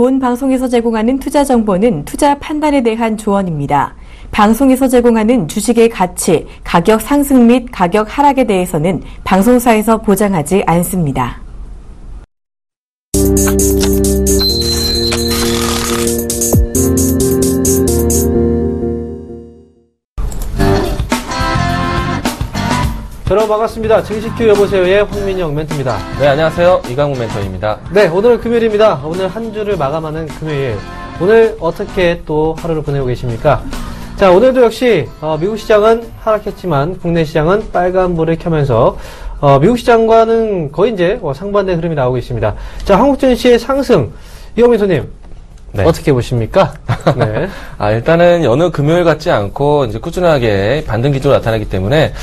본 방송에서 제공하는 투자 정보는 투자 판단에 대한 조언입니다. 방송에서 제공하는 주식의 가치, 가격 상승 및 가격 하락에 대해서는 방송사에서 보장하지 않습니다. 여러분 반갑습니다. 증시큐 여보세요의 황민영 멘토입니다. 네, 안녕하세요. 이강훈 멘토입니다. 네, 오늘은 금요일입니다. 오늘 한 주를 마감하는 금요일. 오늘 어떻게 또 하루를 보내고 계십니까? 자, 오늘도 역시 미국 시장은 하락했지만 국내 시장은 빨간불을 켜면서 미국 시장과는 거의 이제 상반대 흐름이 나오고 있습니다. 자, 한국 증시의 상승. 이강훈 멘토님. 네. 어떻게 보십니까? 네. 일단은 여느 금요일 같지 않고 이제 꾸준하게 반등 기조로 나타나기 때문에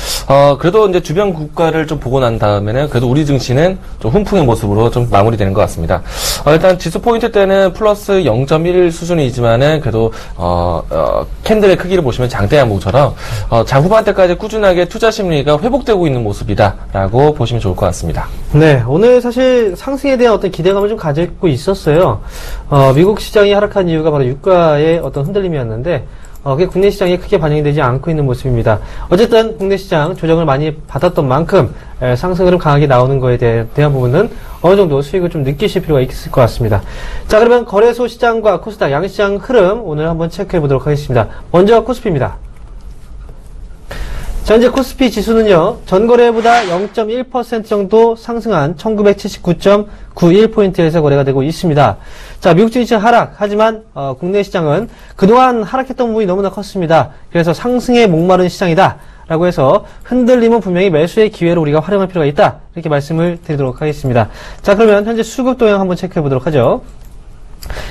그래도 이제 주변 국가를 좀 보고 난 다음에는 그래도 우리 증시는 좀 훈풍의 모습으로 좀 마무리되는 것 같습니다. 일단 지수 포인트 때는 플러스 0.1 수준이지만은 그래도 캔들의 크기를 보시면 장대 양봉처럼 장 후반대까지 꾸준하게 투자 심리가 회복되고 있는 모습이다라고 보시면 좋을 것 같습니다. 네, 오늘 사실 상승에 대한 어떤 기대감을 좀 가지고 있었어요. 미국 시장이 하락한 이유가 바로 유가의 어떤 흔들림이었는데 그게 국내 시장에 크게 반영이 되지 않고 있는 모습입니다. 어쨌든 국내 시장 조정을 많이 받았던 만큼 상승 흐름 강하게 나오는 거에 대한 부분은 어느 정도 수익을 좀 느끼실 필요가 있을 것 같습니다. 자, 그러면 거래소 시장과 코스닥 양시장 흐름 오늘 한번 체크해 보도록 하겠습니다. 먼저 코스피입니다. 자, 현재 코스피 지수는요, 전거래보다 0.1% 정도 상승한 1979.91포인트에서 거래가 되고 있습니다. 자, 미국 증시 하락, 하지만, 국내 시장은 그동안 하락했던 부분이 너무나 컸습니다. 그래서 상승에 목마른 시장이다. 라고 해서 흔들림은 분명히 매수의 기회로 우리가 활용할 필요가 있다. 이렇게 말씀을 드리도록 하겠습니다. 자, 그러면 현재 수급 동향 한번 체크해 보도록 하죠.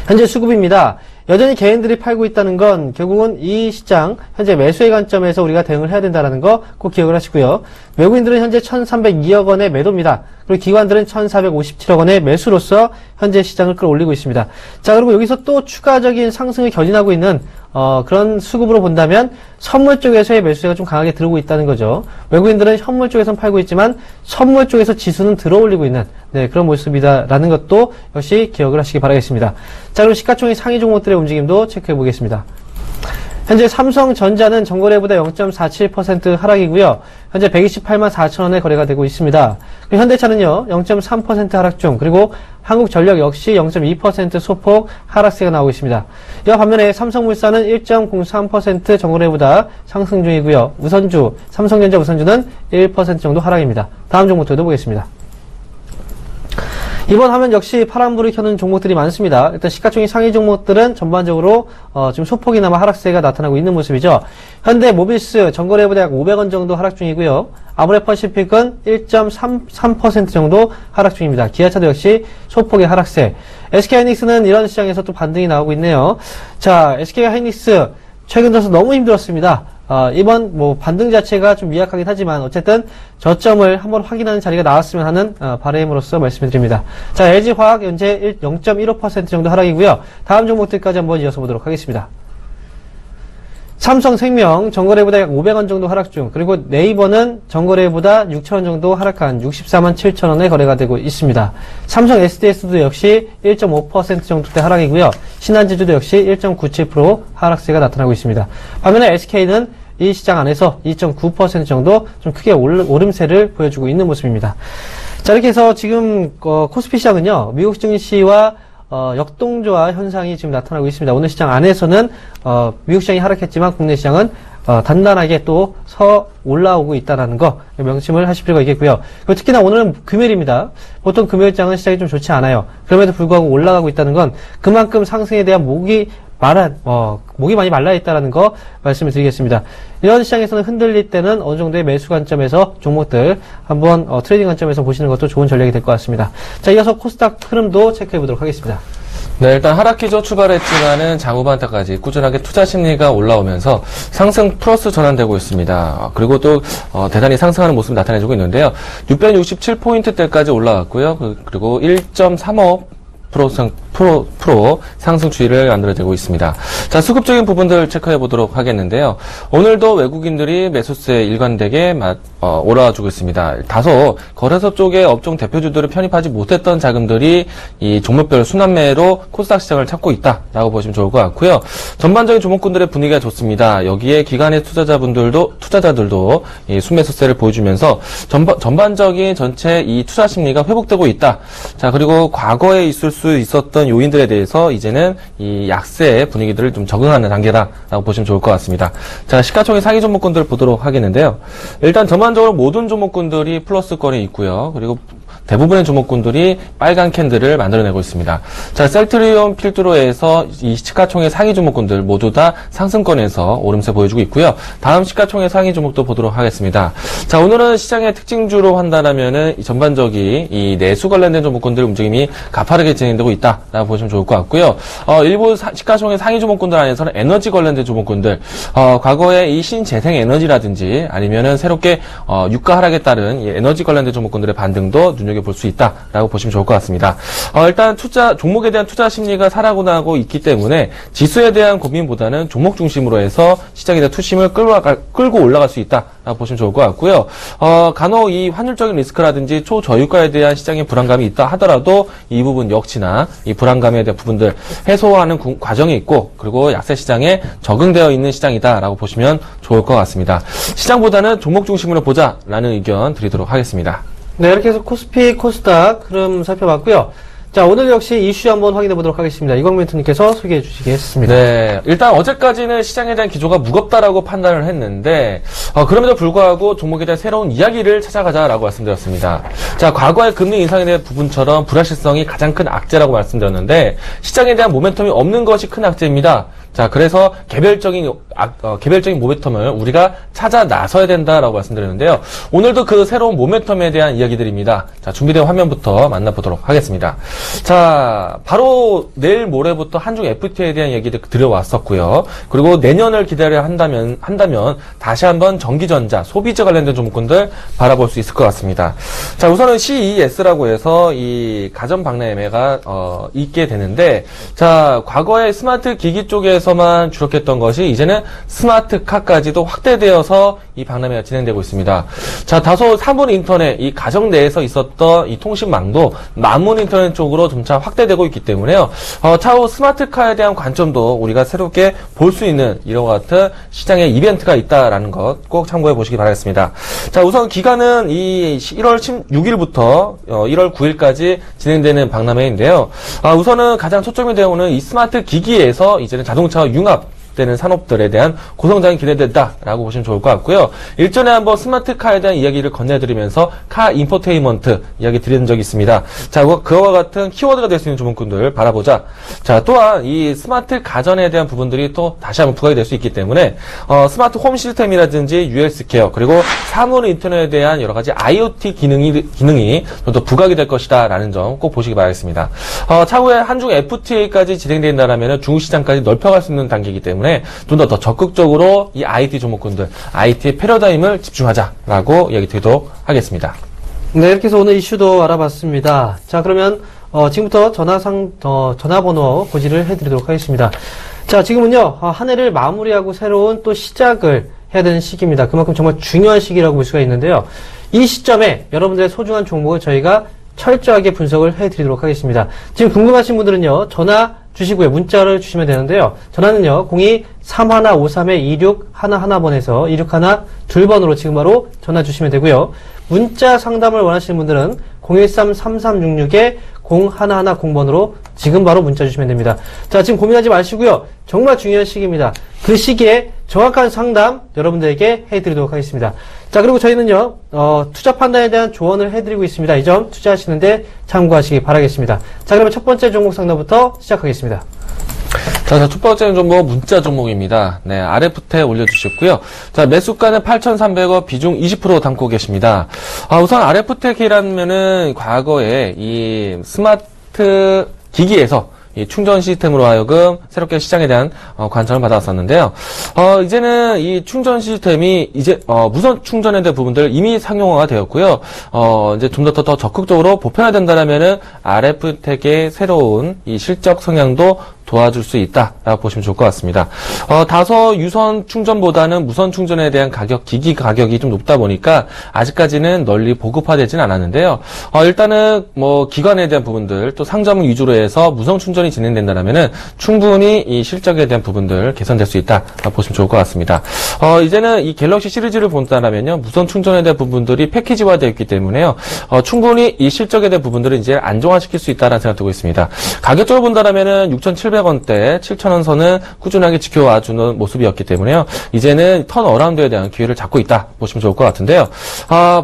현재 수급입니다. 여전히 개인들이 팔고 있다는 건 결국은 이 시장 현재 매수의 관점에서 우리가 대응을 해야 된다는 거 꼭 기억을 하시고요. 외국인들은 현재 1,302억 원의 매도입니다. 그리고 기관들은 1,457억 원의 매수로서 현재 시장을 끌어올리고 있습니다. 자, 그리고 여기서 또 추가적인 상승을 견인하고 있는 그런 수급으로 본다면 선물 쪽에서의 매수세가 좀 강하게 들어오고 있다는 거죠. 외국인들은 현물 쪽에서는 팔고 있지만 선물 쪽에서 지수는 들어올리고 있는 그런 모습이다라는 것도 역시 기억을 하시기 바라겠습니다. 자, 그럼 시가총액 상위 종목들의 움직임도 체크해 보겠습니다. 현재 삼성전자는 전거래보다 0.47% 하락이고요. 현재 128만 4천 원에 거래가 되고 있습니다. 현대차는요, 0.3% 하락 중, 그리고 한국전력 역시 0.2% 소폭 하락세가 나오고 있습니다. 이와 반면에 삼성물산은 1.03% 전거래보다 상승 중이고요. 우선주, 삼성전자 우선주는 1% 정도 하락입니다. 다음 종목들도 보겠습니다. 이번 화면 역시 파란불을 켜는 종목들이 많습니다. 일단 시가총액 상위 종목들은 전반적으로 지금 소폭이나마 하락세가 나타나고 있는 모습이죠. 현대 모비스 전거래보다 약 500원 정도 하락 중이고요. 아모레퍼시픽은 1.33% 정도 하락 중입니다. 기아차도 역시 소폭의 하락세. SK하이닉스는 이런 시장에서 또 반등이 나오고 있네요. 자, SK하이닉스 최근 들어서 너무 힘들었습니다. 이번 반등 자체가 좀 미약하긴 하지만 어쨌든 저점을 한번 확인하는 자리가 나왔으면 하는 바람으로서 말씀을 드립니다. 자, LG화학 현재 0.15% 정도 하락이고요. 다음 종목들까지 한번 이어서 보도록 하겠습니다. 삼성생명 전거래보다 약 500원 정도 하락 중, 그리고 네이버는 전거래보다 6,000원 정도 하락한 64만 7천원에 거래가 되고 있습니다. 삼성 SDS도 역시 1.5% 정도대 하락이고요. 신한지주도 역시 1.97% 하락세가 나타나고 있습니다. 반면에 SK는 이 시장 안에서 2.9% 정도 좀 크게 오름세를 보여주고 있는 모습입니다. 자, 이렇게 해서 지금 코스피 시장은요, 미국 증시와 역동조화 현상이 지금 나타나고 있습니다. 오늘 시장 안에서는 미국 시장이 하락했지만 국내 시장은 단단하게 또 올라오고 있다는 거 명심을 하실 필요가 있겠고요. 그리고 특히나 오늘은 금요일입니다. 보통 금요일장은 시장이 좀 좋지 않아요. 그럼에도 불구하고 올라가고 있다는 건 그만큼 상승에 대한 목이 많이 말라 있다는 거 말씀을 드리겠습니다. 이런 시장에서는 흔들릴 때는 어느 정도의 매수 관점에서 종목들 한번 트레이딩 관점에서 보시는 것도 좋은 전략이 될 것 같습니다. 자, 이어서 코스닥 흐름도 체크해 보도록 하겠습니다. 네, 일단 하락 기조 출발했지만은 장후반대까지 꾸준하게 투자 심리가 올라오면서 상승 플러스 전환되고 있습니다. 그리고 또 대단히 상승하는 모습이 나타내주고 있는데요. 667포인트대까지 올라왔고요. 그리고 1.35% 프로 상승 추이를 만들어내고 있습니다. 자, 수급적인 부분들 체크해 보도록 하겠는데요. 오늘도 외국인들이 매수세에 일관되게 올라와주고 있습니다. 다소 거래소 쪽에 업종 대표주들을 편입하지 못했던 자금들이 이 종목별 순환매로 코스닥 시장을 찾고 있다라고 보시면 좋을 것 같고요. 전반적인 종목군들의 분위기가 좋습니다. 여기에 기관의 투자자들도 이 순매수세를 보여주면서 전반적인 전체 이 투자 심리가 회복되고 있다. 자, 그리고 과거에 있을 수 있었던 요인들에 대해서 이제는 이 약세 분위기들을 좀 적응하는 단계다라고 보시면 좋을 것 같습니다. 자, 시가총액 상위 종목군들 보도록 하겠는데요. 일단 전반적으로 모든 종목군들이 플러스권에 있고요. 그리고 대부분의 종목군들이 빨간 캔들을 만들어내고 있습니다. 자, 셀트리온 필두로에서 이 시가총액 상위 종목군들 모두 다 상승권에서 오름세 보여주고 있고요. 다음 시가총액 상위 종목도 보도록 하겠습니다. 자, 오늘은 시장의 특징주로 한다라면은 전반적인 이 내수 관련된 종목군들 움직임이 가파르게 진행되고 있다라고 보시면 좋을 것 같고요. 일부 시가총액 상위 종목군들 안에서는 에너지 관련된 종목군들, 과거에 이 신재생 에너지라든지 아니면은 새롭게 유가 하락에 따른 이 에너지 관련된 종목군들의 반등도 눈여겨볼 수 있다라고 보시면 좋을 것 같습니다. 일단 종목에 대한 투자 심리가 살아나고 있기 때문에 지수에 대한 고민보다는 종목 중심으로 해서 시장에 대한 투심을 끌고 올라갈 수 있다라고 보시면 좋을 것 같고요. 간혹 이 환율적인 리스크라든지 초저유가에 대한 시장의 불안감이 있다 하더라도 이 부분 역시나 이 불안감에 대한 부분들 해소하는 과정이 있고, 그리고 약세 시장에 적응되어 있는 시장이다라고 보시면 좋을 것 같습니다. 시장보다는 종목 중심으로 보자라는 의견 드리도록 하겠습니다. 네, 이렇게 해서 코스피, 코스닥 흐름 살펴봤고요. 자, 오늘 역시 이슈 한번 확인해 보도록 하겠습니다. 이광 멘토님께서 소개해 주시겠습니다. 네, 일단 어제까지는 시장에 대한 기조가 무겁다라고 판단을 했는데, 그럼에도 불구하고 종목에 대한 새로운 이야기를 찾아가자라고 말씀드렸습니다. 자, 과거의 금리 인상에 대한 부분처럼 불확실성이 가장 큰 악재라고 말씀드렸는데, 시장에 대한 모멘텀이 없는 것이 큰 악재입니다. 자, 그래서 개별적인 모멘텀을 우리가 찾아 나서야 된다라고 말씀드렸는데요. 오늘도 그 새로운 모멘텀에 대한 이야기들입니다. 자, 준비된 화면부터 만나보도록 하겠습니다. 자, 바로 내일 모레부터 한중 FTA에 대한 얘기를 드려왔었고요. 그리고 내년을 기다려야 한다면 다시 한번 전기전자, 소비재 관련된 종목군들 바라볼 수 있을 것 같습니다. 자, 우선은 CES라고 해서 이 가전 박람회가 있게 되는데, 자, 과거에 스마트 기기 쪽에서만 주력했던 것이 이제는 스마트카까지도 확대되어서 이 박람회가 진행되고 있습니다. 자, 다소 사물 인터넷, 이 가정 내에서 있었던 이 통신망도 만물 인터넷 쪽으로 점차 확대되고 있기 때문에요. 차후 스마트카에 대한 관점도 우리가 새롭게 볼 수 있는 이런 것 같은 시장의 이벤트가 있다라는 것 꼭 참고해 보시기 바라겠습니다. 자, 우선 기간은 이 1월 16일부터 1월 9일까지 진행되는 박람회인데요. 우선은 가장 초점이 되어 오는 이 스마트 기기에서 이제는 자동차와 융합되는 산업들에 대한 고성장이 기대된다라고 보시면 좋을 것 같고요. 일전에 한번 스마트카에 대한 이야기를 건네드리면서 카 인포테인먼트 이야기 드린 적이 있습니다. 자, 그와 같은 키워드가 될 수 있는 종목군들 바라보자. 자, 또한 이 스마트 가전에 대한 부분들이 또 다시 한번 부각이 될 수 있기 때문에 스마트 홈 시스템이라든지 US 케어, 그리고 사물 인터넷에 대한 여러 가지 IoT 기능이 좀 더 부각이 될 것이다라는 점 꼭 보시기 바라겠습니다. 차후에 한중 FTA까지 진행된다라면 중국 시장까지 넓혀갈 수 있는 단계이기 때문에 좀 더 적극적으로 이 IT 종목군들, IT의 패러다임을 집중하자라고 이야기 드리도록 하겠습니다. 네, 이렇게 해서 오늘 이슈도 알아봤습니다. 자, 그러면 지금부터 전화번호 고지를 해드리도록 하겠습니다. 자, 지금은요, 한 해를 마무리하고 새로운 또 시작을 해야 되는 시기입니다. 그만큼 정말 중요한 시기라고 볼 수가 있는데요. 이 시점에 여러분들의 소중한 종목을 저희가 철저하게 분석을 해드리도록 하겠습니다. 지금 궁금하신 분들은요, 전화 주시고요. 문자를 주시면 되는데요. 전화는요, 02-3153-2611번에서 2612번으로 지금 바로 전화 주시면 되고요. 문자 상담을 원하시는 분들은 013-3366-0110번으로 지금 바로 문자 주시면 됩니다. 자, 지금 고민하지 마시고요. 정말 중요한 시기입니다. 그 시기에 정확한 상담 여러분들에게 해드리도록 하겠습니다. 자, 그리고 저희는요, 투자 판단에 대한 조언을 해드리고 있습니다. 이 점 투자하시는데 참고하시기 바라겠습니다. 자, 그러면 첫 번째 종목 상담부터 시작하겠습니다. 자, 첫 번째 종목 문자 종목입니다. 네, RFT에 올려주셨고요. 자, 매수가는 8,300원, 비중 20% 담고 계십니다. 우선 RFT라면은 과거에 이 스마트 기기에서 이 충전 시스템으로 하여금 새롭게 시장에 대한 관점을 받아왔었는데요. 이제는 이 충전 시스템이 이제 무선 충전에 대한 부분들 이미 상용화가 되었고요. 이제 좀 더 적극적으로 보편화된다라면은 RF텍의 새로운 이 실적 성향도 도와줄 수 있다라고 보시면 좋을 것 같습니다. 다소 유선 충전보다는 무선 충전에 대한 기기 가격이 좀 높다 보니까 아직까지는 널리 보급화되지는 않았는데요. 일단은 뭐 기관에 대한 부분들 또 상점 위주로 해서 무선 충전이 진행된다면은 충분히 이 실적에 대한 부분들 개선될 수 있다라고 보시면 좋을 것 같습니다. 이제는 이 갤럭시 시리즈를 본다면요, 무선 충전에 대한 부분들이 패키지화되어 있기 때문에요, 충분히 이 실적에 대한 부분들을 이제 안정화시킬 수 있다라는 생각 들고 있습니다. 가격적으로 본다면은 6,700원대, 7,000원 선은 꾸준하게 지켜와주는 모습이었기 때문에요. 이제는 턴어라운드에 대한 기회를 잡고 있다 보시면 좋을 것 같은데요.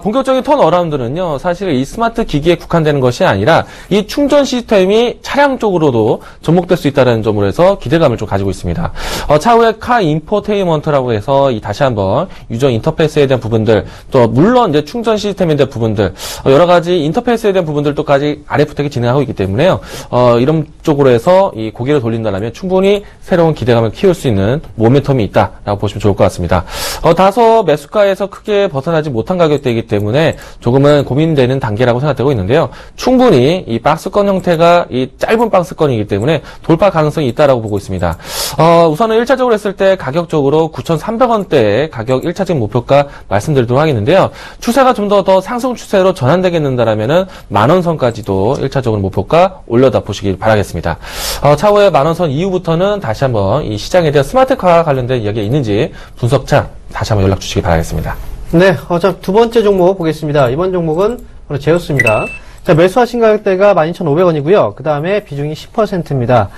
본격적인 턴어라운드는요, 사실 이 스마트 기기에 국한되는 것이 아니라 이 충전 시스템이 차량 쪽으로도 접목될 수 있다는 점으로 해서 기대감을 좀 가지고 있습니다. 차후에 카 인포테인먼트라고 해서 다시 한번 유저 인터페이스에 대한 부분들, 또 물론 이제 충전 시스템에 대한 부분들, 여러 가지 인터페이스에 대한 부분들도까지 RF텍이 진행하고 있기 때문에요. 이런 쪽으로 해서 이 고개를 돌린다면 충분히 새로운 기대감을 키울 수 있는 모멘텀이 있다라고 보시면 좋을 것 같습니다. 다소 매수가에서 크게 벗어나지 못한 가격대이기 때문에 조금은 고민되는 단계라고 생각되고 있는데요. 충분히 이 박스권 형태가 이 짧은 박스권이기 때문에 돌파 가능성이 있다라고 보고 있습니다. 우선은 1차적으로 했을 때 가격적으로 9,300원대의 가격 1차적 목표가 말씀드리도록 하겠는데요. 추세가 좀 더 상승 추세로 전환되겠는다라면은 만원 선까지도 1차적으로 목표가 올려다 보시길 바라겠습니다. 차후에 만원 선 이후부터는 다시 한번 이 시장에 대한 스마트카 관련된 이야기가 있는지 분석차 다시 한번 연락 주시기 바라겠습니다. 네, 자, 두 번째 종목 보겠습니다. 이번 종목은 바로 제우스입니다. 자, 매수하신 가격대가 12,500원이고요. 그 다음에 비중이 10%입니다.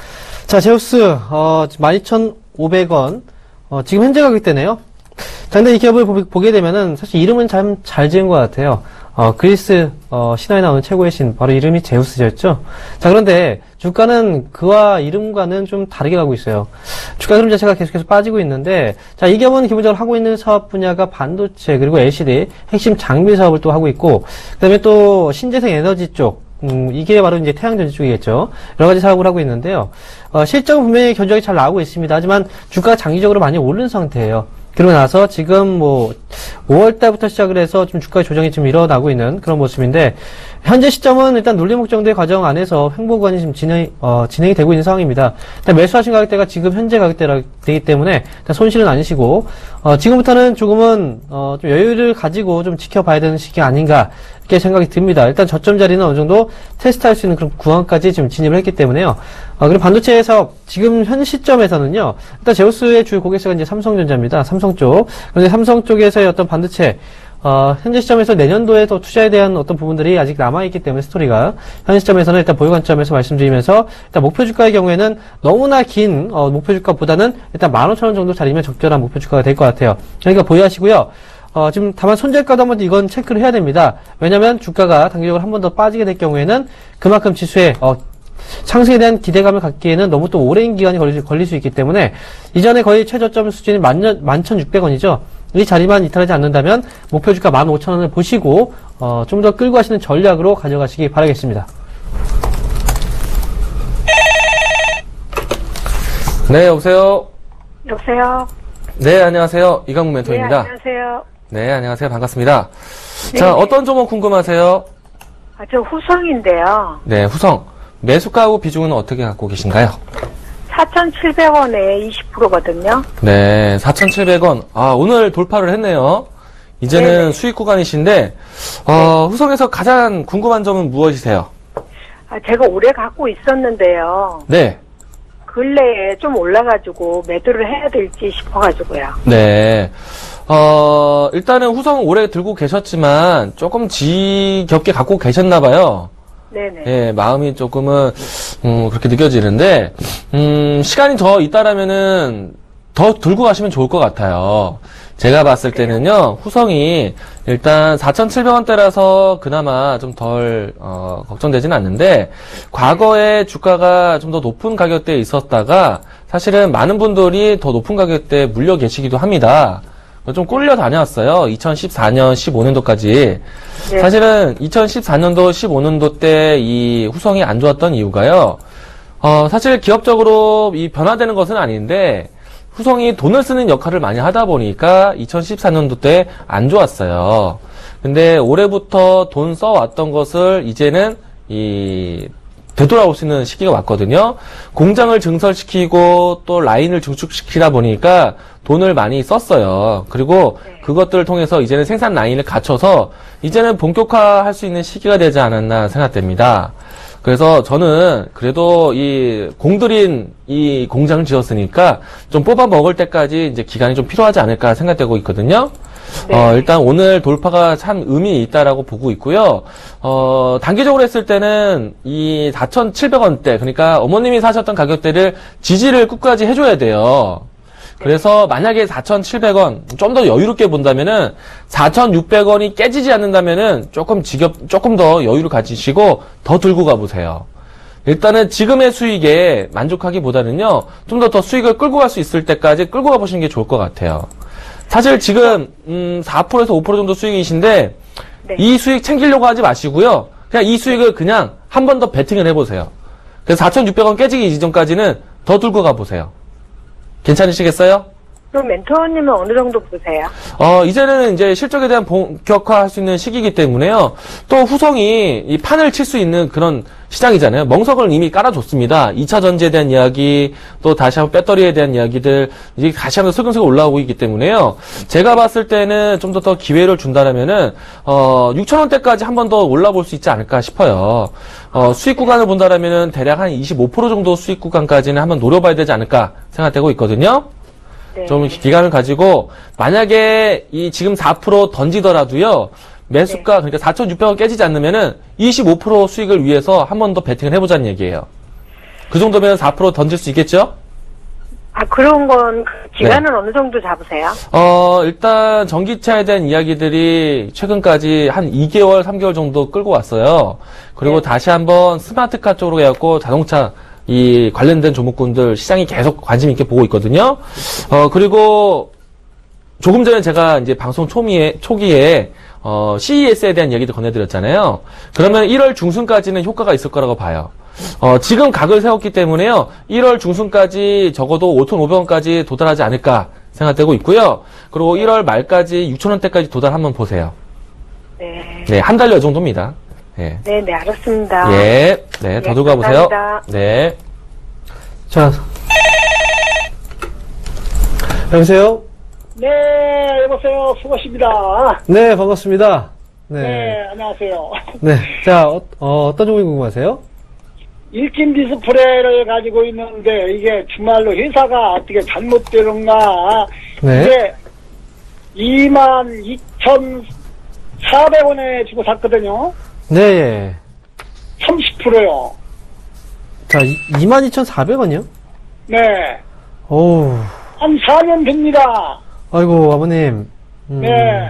자, 제우스, 12,500원. 지금 현재 가격대네요. 자, 근데 이 기업을 보게 되면은 사실 이름은 참 잘 지은 것 같아요. 그리스, 신화에 나오는 최고의 신, 바로 이름이 제우스였죠. 자, 그런데 주가는 그와 이름과는 좀 다르게 가고 있어요. 주가 흐름 자체가 계속해서 빠지고 있는데, 자, 이 기업은 기본적으로 하고 있는 사업 분야가 반도체, 그리고 LCD, 핵심 장비 사업을 또 하고 있고, 그 다음에 또 신재생 에너지 쪽, 이게 바로 이제 태양전지 쪽이겠죠. 여러 가지 사업을 하고 있는데요. 실적은 분명히 견적이 잘 나오고 있습니다. 하지만 주가가 장기적으로 많이 오른 상태예요. 그러고 나서 지금 5월달부터 시작을 해서 좀 주가 조정이 좀 일어나고 있는 그런 모습인데, 현재 시점은 일단 논리목 정도의 과정 안에서 횡보 구간이 지금 진행이 되고 있는 상황입니다. 일단 매수하신 가격대가 지금 현재 가격대이기 때문에 일단 손실은 아니시고, 지금부터는 조금은 좀 여유를 가지고 좀 지켜봐야 되는 시기 아닌가 이렇게 생각이 듭니다. 일단 저점 자리는 어느 정도 테스트할 수 있는 그런 구간까지 지금 진입을 했기 때문에요. 그리고 반도체에서 지금 현 시점에서는요, 일단 제우스의 주요 고객사가 이제 삼성전자입니다. 삼성 쪽. 그런데 삼성 쪽에서의 어떤 반도체, 현재 시점에서 내년도에 더 투자에 대한 어떤 부분들이 아직 남아있기 때문에 스토리가, 현 시점에서는 일단 보유 관점에서 말씀드리면서, 일단 목표 주가의 경우에는 너무나 긴, 목표 주가보다는 일단 15,000원 정도 자리면 적절한 목표 주가가 될 것 같아요. 그러니까 보유하시고요. 지금 다만 손절가도 한번 이건 체크를 해야 됩니다. 왜냐면 주가가 단기적으로 한 번 더 빠지게 될 경우에는 그만큼 지수에, 상승에 대한 기대감을 갖기에는 너무 또 오랜 기간이 걸릴 수 있기 때문에, 이전에 거의 최저점 수준이 11,600원이죠. 이 자리만 이탈하지 않는다면 목표 주가 15,000원을 보시고 좀 더 끌고 가시는 전략으로 가져가시기 바라겠습니다. 네, 여보세요. 여보세요. 네, 안녕하세요. 이강문 멘토입니다. 네, 안녕하세요. 네, 안녕하세요. 반갑습니다. 네. 자, 어떤 종목 궁금하세요? 저 후성인데요. 네, 후성. 매수가하고 비중은 어떻게 갖고 계신가요? 4,700원에 20%거든요. 네, 4,700원. 오늘 돌파를 했네요. 이제는 네네. 수익 구간이신데, 후성에서 가장 궁금한 점은 무엇이세요? 제가 오래 갖고 있었는데요. 네. 근래에 좀 올라가지고 매도를 해야 될지 싶어가지고요. 네. 일단은 후성 오래 들고 계셨지만, 조금 지겹게 갖고 계셨나봐요. 네네. 예, 마음이 조금은, 그렇게 느껴지는데, 시간이 더 있다라면은, 더 들고 가시면 좋을 것 같아요. 제가 봤을 때는요, 후성이 일단 4,700원대라서 그나마 좀 덜, 걱정되진 않는데, 과거에 주가가 좀 더 높은 가격대에 있었다가, 사실은 많은 분들이 더 높은 가격대에 물려 계시기도 합니다. 좀 꿀려 다녀왔어요. 2014년, 15년도까지. 네. 사실은 2014년도, 15년도 때 이 후성이 안 좋았던 이유가요. 사실 기업적으로 이 변화되는 것은 아닌데, 후성이 돈을 쓰는 역할을 많이 하다 보니까 2014년도 때 안 좋았어요. 근데 올해부터 돈 써왔던 것을 이제는 되돌아올 수 있는 시기가 왔거든요. 공장을 증설시키고 또 라인을 증축시키다 보니까 돈을 많이 썼어요. 그리고 그것들을 통해서 이제는 생산 라인을 갖춰서 이제는 본격화할 수 있는 시기가 되지 않았나 생각됩니다. 그래서 저는 그래도 이 공들인 이 공장을 지었으니까 좀 뽑아 먹을 때까지 이제 기간이 좀 필요하지 않을까 생각되고 있거든요. 네. 일단 오늘 돌파가 참 의미 있다라고 보고 있고요. 단기적으로 했을 때는 이 4,700원대, 그러니까 어머님이 사셨던 가격대를 지지를 끝까지 해줘야 돼요. 그래서 만약에 4,700원, 좀 더 여유롭게 본다면은 4,600원이 깨지지 않는다면은 조금 더 여유를 가지시고 더 들고 가보세요. 일단은 지금의 수익에 만족하기보다는요, 좀 더 수익을 끌고 갈 수 있을 때까지 끌고 가보시는 게 좋을 것 같아요. 사실 지금 4%에서 5% 정도 수익이신데 네. 이 수익 챙기려고 하지 마시고요. 그냥 이 수익을 그냥 한 번 더 베팅을 해보세요. 그래서 4,600원 깨지기 이전까지는 더 들고 가보세요. 괜찮으시겠어요? 그럼 멘토님은 어느 정도 보세요? 이제는 이제 실적에 대한 본격화할 수 있는 시기이기 때문에요. 또 후성이 이 판을 칠 수 있는 그런 시장이잖아요. 멍석을 이미 깔아줬습니다. 2차 전지에 대한 이야기, 또 다시 한번 배터리에 대한 이야기들, 이제 다시 한번 슬금슬금 올라오고 있기 때문에요. 제가 봤을 때는 좀 더 기회를 준다라면은, 6,000원대까지 한 번 더 올라볼 수 있지 않을까 싶어요. 수익 구간을 본다라면은 대략 한 25% 정도 수익 구간까지는 한번 노려봐야 되지 않을까 생각되고 있거든요. 네. 좀 기간을 가지고 만약에 이 지금 4% 던지더라도요. 매수가 그러니까 4,600원 깨지지 않으면은 25% 수익을 위해서 한 번 더 베팅을 해보자는 얘기예요. 그 정도면 4% 던질 수 있겠죠? 그런 건 기간은 어느 정도 잡으세요? 일단 전기차에 대한 이야기들이 최근까지 한 2개월, 3개월 정도 끌고 왔어요. 그리고 다시 한번 스마트카 쪽으로 해갖고 자동차 이 관련된 종목군들 시장이 계속 관심 있게 보고 있거든요. 그리고 조금 전에 제가 이제 방송 초기에 CES에 대한 얘기도 건네드렸잖아요. 그러면 1월 중순까지는 효과가 있을 거라고 봐요. 지금 각을 세웠기 때문에요. 1월 중순까지 적어도 5,500원까지 도달하지 않을까 생각되고 있고요. 그리고 1월 말까지 6,000원대까지 도달 한번 보세요. 네. 네, 한 달여 정도입니다. 네. 네, 알았습니다. 예, 네, 더 들고 가보세요. 감사합니다. 네. 자, 여보세요? 네, 여보세요. 수고하십니다. 네, 반갑습니다. 네. 네, 안녕하세요. 네. 자, 어떤 종목이 궁금하세요? 일진 디스플레이를 가지고 있는데 이게 정말로 회사가 어떻게 잘못되는가. 네. 이게 22,400원에 주고 샀거든요. 네. 30%요. 자, 22,400원이요? 네. 오우. 한 4년 됩니다. 아이고, 아버님. 네.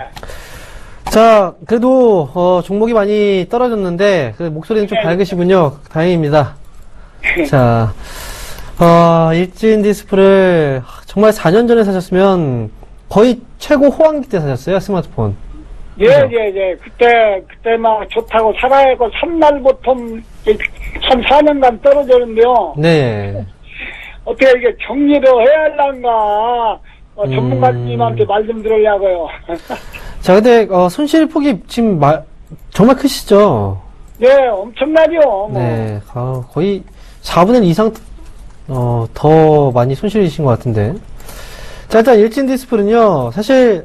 자, 그래도, 종목이 많이 떨어졌는데, 목소리는 좀 밝으시군요. 다행입니다. 자, 일진 디스플을 정말 4년 전에 사셨으면 거의 최고 호황기 때 사셨어요, 스마트폰. 예, 예, 예. 그때 막 좋다고 살아야고 3날부터 한 4년간 떨어졌는데요. 네. 어떻게 이게 정리를 해야 할란가, 전문가님한테 말 좀 들으려고요. 자, 근데, 손실폭이 지금 정말 크시죠? 네, 엄청나죠, 뭐. 네. 거의 4분의 1 이상, 더 많이 손실이신 것 같은데. 자, 일단 일진 디스플은요, 사실,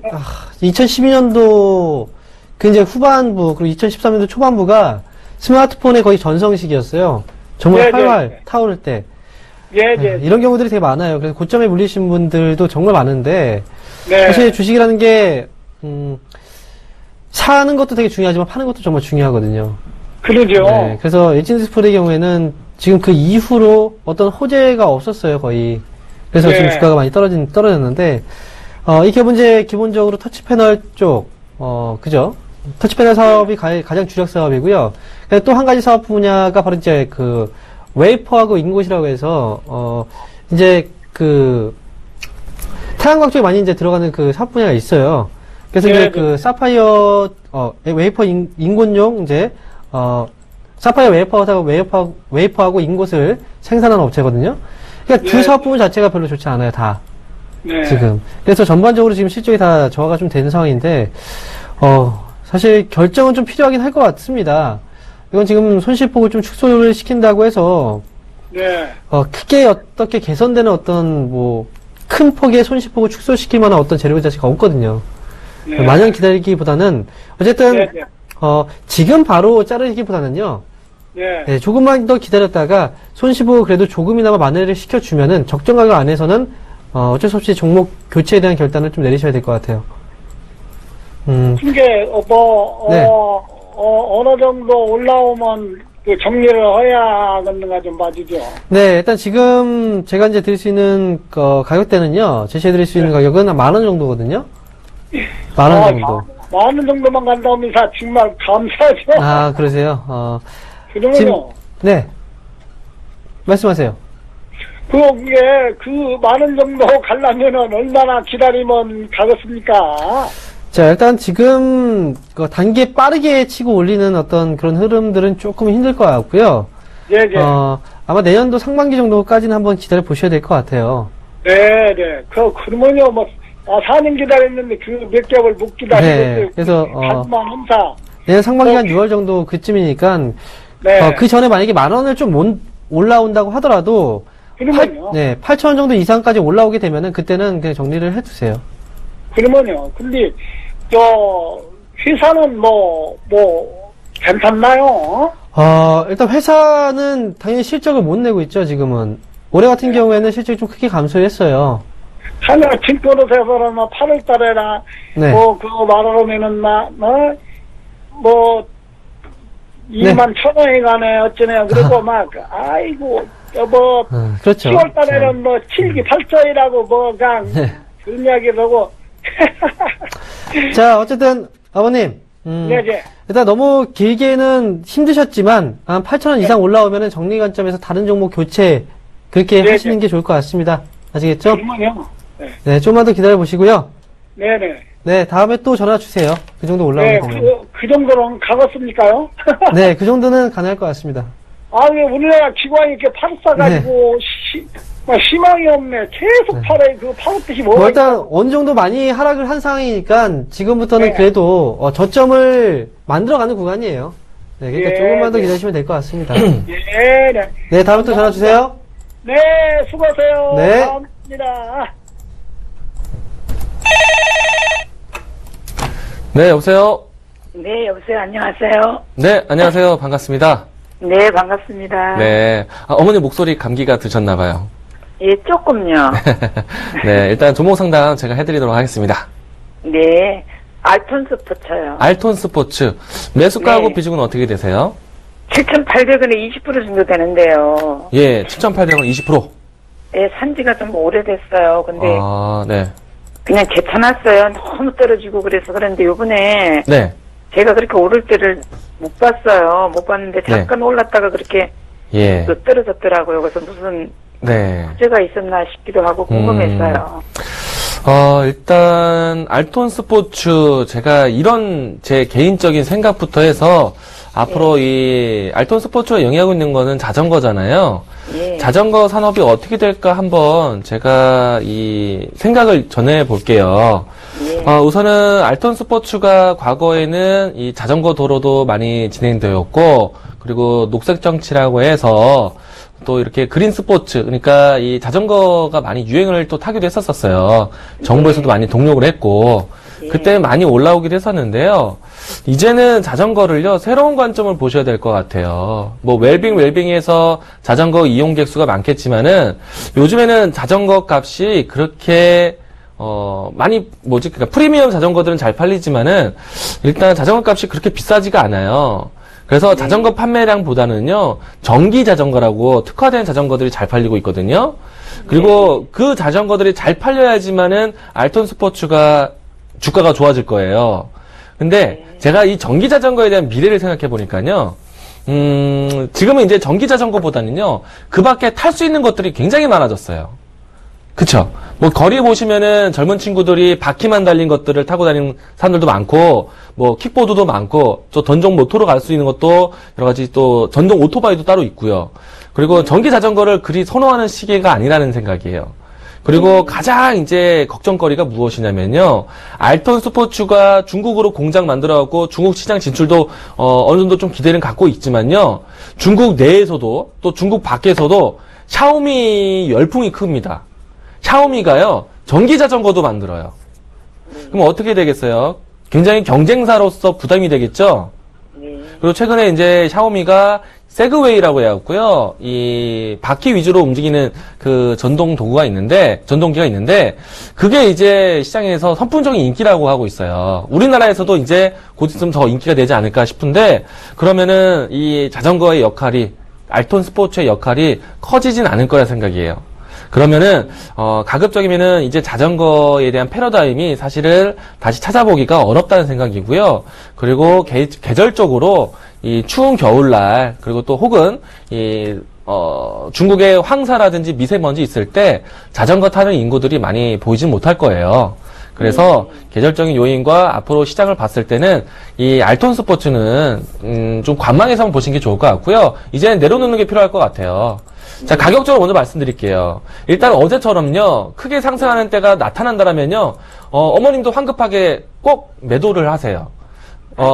2012년도, 그 이제 후반부, 그리고 2013년도 초반부가 스마트폰의 거의 전성시기였어요. 정말 네, 활활 네. 타오를 때. 예, 예. 이런 경우들이 되게 많아요. 그래서 고점에 물리신 분들도 정말 많은데, 네. 사실 주식이라는 게, 사는 것도 되게 중요하지만 파는 것도 정말 중요하거든요. 그러죠. 네, 그래서 일진 디스플레이 경우에는 지금 그 이후로 어떤 호재가 없었어요, 거의. 그래서 네. 지금 주가가 많이 떨어졌는데, 이 기업은 이제 기본적으로 터치 패널 쪽, 그죠? 터치 패널 사업이 가장 주력 사업이고요. 또 한 가지 사업 분야가 바로 이제 그, 웨이퍼하고 인곳이라고 해서, 이제 그, 태양광 쪽에 많이 이제 들어가는 그 사업 분야가 있어요. 그래서 네, 이제 네. 그 사파이어, 웨이퍼 인곤용 이제, 사파이어 웨이퍼하고 인곳을 생산하는 업체거든요. 그러니까 두 네. 사업 부문 자체가 별로 좋지 않아요, 다. 네. 지금. 그래서 전반적으로 지금 실적이 다 저하가 좀 되는 상황인데, 사실 결정은 좀 필요하긴 할 것 같습니다. 이건 지금 손실폭을 좀 축소를 시킨다고 해서, 네. 크게 어떻게 개선되는 어떤, 큰 폭의 손실폭을 축소시킬 만한 어떤 재료 자체가 없거든요. 네. 마냥 기다리기보다는, 어쨌든, 네, 네. 지금 바로 자르기보다는요, 네. 네, 조금만 더 기다렸다가 손실폭을 그래도 조금이나마 만회를 시켜주면은 적정 가격 안에서는 어쩔 수 없이 종목 교체에 대한 결단을 좀 내리셔야 될 것 같아요. 그게 네. 어느 정도 올라오면 그 정리를 해야겠는가 좀 봐주죠. 네, 일단 지금 제가 이제 드릴 수 있는 가격대는요, 제시해드릴 수 있는 가격은 한 10,000원 정도거든요. 10,000원 정도. 많은 정도만 간다면 정말 감사하죠. 아, 그러세요? 그러면요. 네. 말씀하세요. 그게 그 많은 정도 가려면은 얼마나 기다리면 가겠습니까? 자, 일단 지금 단계 빠르게 치고 올리는 어떤 그런 흐름들은 조금 힘들 것 같고요. 예, 예. 아마 내년도 상반기 정도까지는 한번 기다려 보셔야 될 것 같아요. 네, 네. 그러면요, 4년 기다렸는데 그 몇 개월 못 기다리고. 네, 그래서, 하지만 항상. 내년 상반기 한 6월 정도 그쯤이니까, 네. 그 전에 만약에 10,000원을 좀 올라온다고 하더라도, 그러면요. 8,000원 정도 이상까지 올라오게 되면은 그때는 그냥 정리를 해주세요. 그러면요. 근데, 회사는 괜찮나요? 일단 회사는 당연히 실적을 못 내고 있죠, 지금은. 올해 같은 경우에는 실적이 좀 크게 감소했어요. 하나, 증권회사에서는 8월 달에나, 네. 그거 말하면은, 2만 1,000원에 가네, 어쩌네. 그리고 아이고, 그렇죠. 10월 달에는 7기 8조이라고 그냥, 네. 그런 이야기를 하고. 자, 어쨌든, 아버님. 네, 네. 일단 너무 길게는 힘드셨지만, 한 8,000원 이상 올라오면은 정리 관점에서 다른 종목 교체, 그렇게 네, 하시는 네. 게 좋을 것 같습니다. 아시겠죠? 그러면요. 네, 네, 좀만 더 기다려 보시고요. 네. 네. 네, 다음에 또 전화 주세요. 그 정도 올라오게 네, 되면. 그 정도는 가겠습니까요? 네, 그 정도는 가능할 것 같습니다. 왜 우리나라 기관이 이렇게 팔 싸가지고, 희망이 없네. 계속 팔아요. 그 팔았듯이 일단 어느 정도 많이 하락을 한 상황이니까 지금부터는 네. 그래도 저점을 만들어가는 구간이에요. 네, 그러니까 예, 조금만 더 네. 기다리시면 될 것 같습니다. 예, 네. 네, 다음에 또 전화 주세요. 네, 수고하세요. 네. 감사합니다. 네, 여보세요? 네, 여보세요. 안녕하세요. 네, 안녕하세요. 반갑습니다. 네, 반갑습니다. 네. 어머니 목소리 감기가 드셨나봐요. 예, 조금요. 네, 일단 종목 상담 제가 해드리도록 하겠습니다. 네, 알톤 스포츠요. 알톤 스포츠. 매수가하고 네. 비중은 어떻게 되세요? 7,800원에 20% 정도 되는데요. 예, 7,800원 20%. 예, 산지가 좀 오래됐어요. 근데 아, 네. 그냥 개쳐놨어요. 너무 떨어지고 그래서 그런데 요번에 네. 제가 그렇게 오를 때를 못 봤어요. 못 봤는데 잠깐 올랐다가 그렇게 예. 또 떨어졌더라고요. 그래서 무슨 네. 문제가 있었나 싶기도 하고 궁금했어요. 일단, 알톤 스포츠, 제가 이런 제 개인적인 생각부터 해서, 앞으로 이, 알톤 스포츠가 영위하고 있는 거는 자전거잖아요. 예. 자전거 산업이 어떻게 될까 한번 제가 이 생각을 전해 볼게요. 예. 우선은 알톤 스포츠가 과거에는 이 자전거 도로도 많이 진행되었고, 그리고 녹색 정치라고 해서 또 이렇게 그린 스포츠, 그러니까 이 자전거가 많이 유행을 또 타기도 했었어요. 정부에서도 많이 동력을 했고, 그때 많이 올라오기도 했었는데요. 이제는 자전거를요, 새로운 관점을 보셔야 될 것 같아요. 웰빙에서 자전거 이용객 수가 많겠지만은, 요즘에는 자전거 값이 그렇게, 그러니까 프리미엄 자전거들은 잘 팔리지만은, 일단 자전거 값이 그렇게 비싸지가 않아요. 그래서 자전거 판매량보다는요, 전기 자전거라고 특화된 자전거들이 잘 팔리고 있거든요. 그리고 그 자전거들이 잘 팔려야지만은 알톤 스포츠가 주가가 좋아질 거예요. 근데 제가 이 전기 자전거에 대한 미래를 생각해 보니까요, 지금은 이제 전기 자전거보다는요, 그 밖에 탈 수 있는 것들이 굉장히 많아졌어요. 그쵸. 뭐 거리에 보시면은 젊은 친구들이 바퀴만 달린 것들을 타고 다니는 사람들도 많고, 뭐 킥보드도 많고, 또 전동 모터로 갈 수 있는 것도 여러 가지 또 전동 오토바이도 따로 있고요. 그리고 전기 자전거를 그리 선호하는 시기가 아니라는 생각이에요. 그리고 가장 이제 걱정거리가 무엇이냐면요. 알톤 스포츠가 중국으로 공장 만들어갖고 중국 시장 진출도 어느 정도 좀 기대는 갖고 있지만요. 중국 내에서도 또 중국 밖에서도 샤오미 열풍이 큽니다. 샤오미가요, 전기 자전거도 만들어요. 그럼 어떻게 되겠어요? 굉장히 경쟁사로서 부담이 되겠죠? 그리고 최근에 이제 샤오미가 세그웨이라고 해갖고요, 이 바퀴 위주로 움직이는 그 전동 도구가 있는데, 전동기가 있는데, 그게 이제 시장에서 선풍적인 인기라고 하고 있어요. 우리나라에서도 이제 곧 있으면 더 인기가 되지 않을까 싶은데, 그러면은 이 자전거의 역할이, 알톤 스포츠의 역할이 커지진 않을 거라 생각이에요. 그러면은 가급적이면은 이제 자전거에 대한 패러다임이 사실은 다시 찾아보기가 어렵다는 생각이고요. 그리고 계절적으로 이 추운 겨울날, 그리고 또 혹은 중국의 황사라든지 미세먼지 있을 때 자전거 타는 인구들이 많이 보이진 못할 거예요. 그래서 계절적인 요인과 앞으로 시장을 봤을 때는 이 알톤 스포츠는 좀 관망해서 보시는 게 좋을 것 같고요. 이제는 내려놓는 게 필요할 것 같아요. 자, 가격적으로 먼저 말씀드릴게요. 일단 어제처럼요, 크게 상승하는 때가 나타난다면요, 어머님도 황급하게 꼭 매도를 하세요.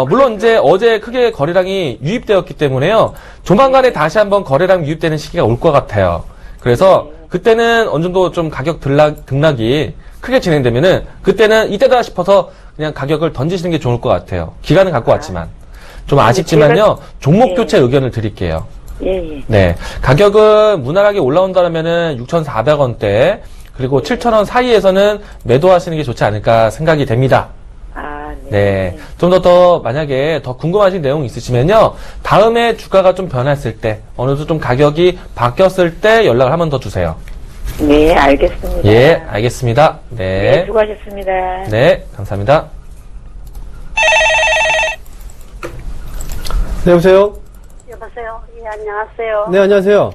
물론 이제 어제 크게 거래량이 유입되었기 때문에요, 조만간에 다시 한번 거래량 유입되는 시기가 올 것 같아요. 그래서 그때는 어느 정도 좀 가격 등락이 크게 진행되면은 그때는 이때다 싶어서 그냥 가격을 던지시는 게 좋을 것 같아요. 기간은 갖고 왔지만. 좀 아쉽지만요, 종목 교체 의견을 드릴게요. 예. 네. 가격은 무난하게 올라온다면은 6,400원대, 그리고 7,000원 사이에서는 매도하시는 게 좋지 않을까 생각이 됩니다. 네. 좀 더 만약에 더 궁금하신 내용 있으시면요, 다음에 주가가 좀 변했을 때, 어느 정도 좀 가격이 바뀌었을 때 연락을 한 번 더 주세요. 네, 알겠습니다. 예, 알겠습니다. 네. 네, 수고하셨습니다. 네, 감사합니다. 네, 여보세요? 여보세요? 예, 안녕하세요. 네, 안녕하세요.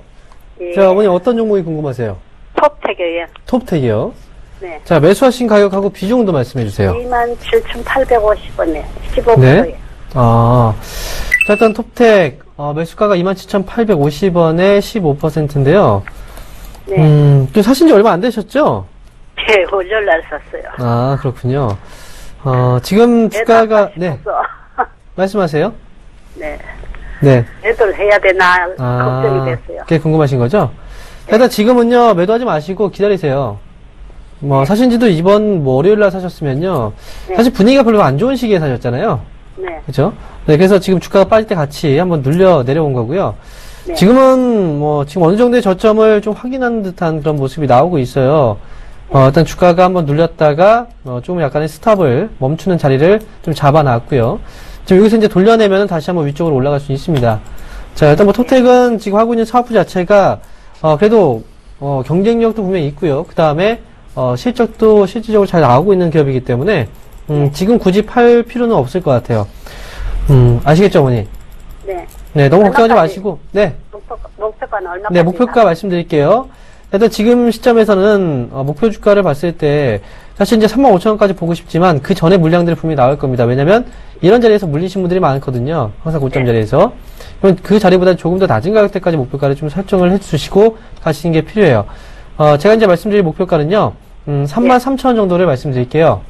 예. 자, 어머니 어떤 종목이 궁금하세요? 톱택이에요. 톱텍이요. 네. 자, 매수하신 가격하고 비중도 말씀해 주세요. 27,850원에 15%예요. 네. 자, 일단 톱텍, 매수가가 27,850원에 15%인데요. 네. 또 사신 지 얼마 안 되셨죠? 네, 월요일날 샀어요. 아, 그렇군요. 지금 주가가, 네. 말씀하세요. 네. 네. 매도를 해야 되나 걱정이 됐어요. 그게 궁금하신 거죠? 일단 지금은요, 매도하지 마시고 기다리세요. 사신 지도 이번 월요일 날 사셨으면요. 네. 사실 분위기가 별로 안 좋은 시기에 사셨잖아요. 네. 그죠? 네, 그래서 지금 주가가 빠질 때 같이 한번 내려온 거고요. 네. 지금은 지금 어느 정도의 저점을 좀 확인하는 듯한 그런 모습이 나오고 있어요. 일단 주가가 한번 눌렸다가, 조금 약간의 스탑을 멈추는 자리를 좀 잡아놨고요. 지금 여기서 이제 돌려내면 다시 한번 위쪽으로 올라갈 수 있습니다. 자, 일단 톱텍은 지금 하고 있는 사업부 자체가, 그래도, 경쟁력도 분명히 있고요. 그 다음에, 실적도 실질적으로 잘 나오고 있는 기업이기 때문에, 지금 굳이 팔 필요는 없을 것 같아요. 아시겠죠, 어머니? 네. 네, 너무 걱정하지 얼마까지? 마시고, 네. 목표가는 얼마까지? 네, 목표가 말씀드릴게요. 일단 지금 시점에서는 목표 주가를 봤을 때 사실 이제 35,000원까지 보고 싶지만 그 전에 물량들이 분명히 나올 겁니다. 왜냐면 이런 자리에서 물리신 분들이 많거든요. 항상 고점 자리에서. 그럼 그 자리보다 조금 더 낮은 가격대까지 목표가를 좀 설정을 해주시고 가시는 게 필요해요. 제가 이제 말씀드릴 목표가는요. 33,000원 정도를 말씀드릴게요.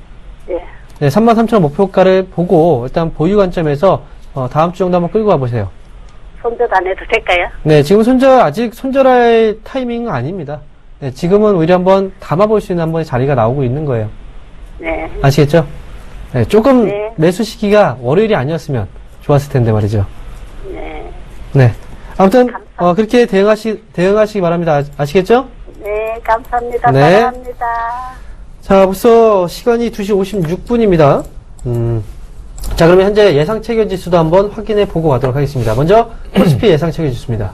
네. 네, 33,000원 목표가를 보고 일단 보유 관점에서 다음 주 정도 한번 끌고 와보세요. 손절 안 해도 될까요? 네, 지금 아직 손절할 타이밍은 아닙니다. 네, 지금은 오히려 한번 담아볼 수 있는 한 번의 자리가 나오고 있는 거예요. 네. 아시겠죠? 네, 조금 네. 매수 시기가 월요일이 아니었으면 좋았을 텐데 말이죠. 네. 네. 아무튼, 감사합니다. 그렇게 대응하시기 바랍니다. 아시겠죠? 네, 감사합니다. 네. 사랑합니다. 자, 벌써 시간이 2시 56분입니다. 자, 그러면 현재 예상 체결 지수도 한번 확인해 보고 가도록 하겠습니다. 먼저, 코스피 예상 체결 지수입니다.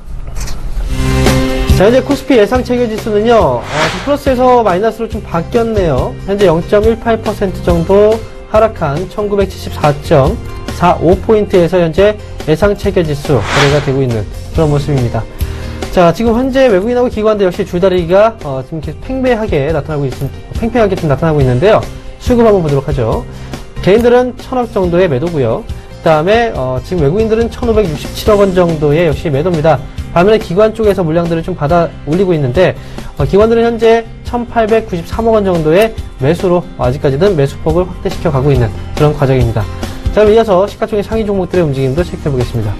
자, 현재 코스피 예상 체결 지수는요, 플러스에서 마이너스로 좀 바뀌었네요. 현재 0.18% 정도 하락한 1974.45포인트에서 현재 예상 체결 지수 거래가 되고 있는 그런 모습입니다. 자, 지금 현재 외국인하고 기관들 역시 줄다리기가 지금 이렇게 팽팽하게 좀 나타나고 있는데요. 수급 한번 보도록 하죠. 개인들은 1,000억 정도의 매도고요. 그 다음에 지금 외국인들은 1,567억 원 정도의 역시 매도입니다. 반면에 기관 쪽에서 물량들을 좀 받아 올리고 있는데 기관들은 현재 1,893억 원 정도의 매수로 아직까지는 매수폭을 확대시켜 가고 있는 그런 과정입니다. 자, 그럼 이어서 시가총액 상위 종목들의 움직임도 체크해 보겠습니다.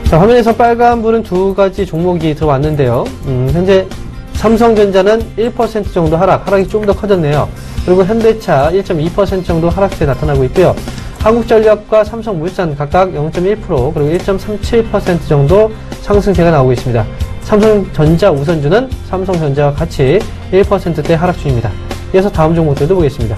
자, 화면에서 빨간불은 두 가지 종목이 들어왔는데요. 현재 삼성전자는 1% 정도 하락이 좀 더 커졌네요. 그리고 현대차 1.2% 정도 하락세 나타나고 있고요. 한국전력과 삼성물산 각각 0.1% 그리고 1.37% 정도 상승세가 나오고 있습니다. 삼성전자 우선주는 삼성전자와 같이 1%대 하락 중입니다. 이어서 다음 종목들도 보겠습니다.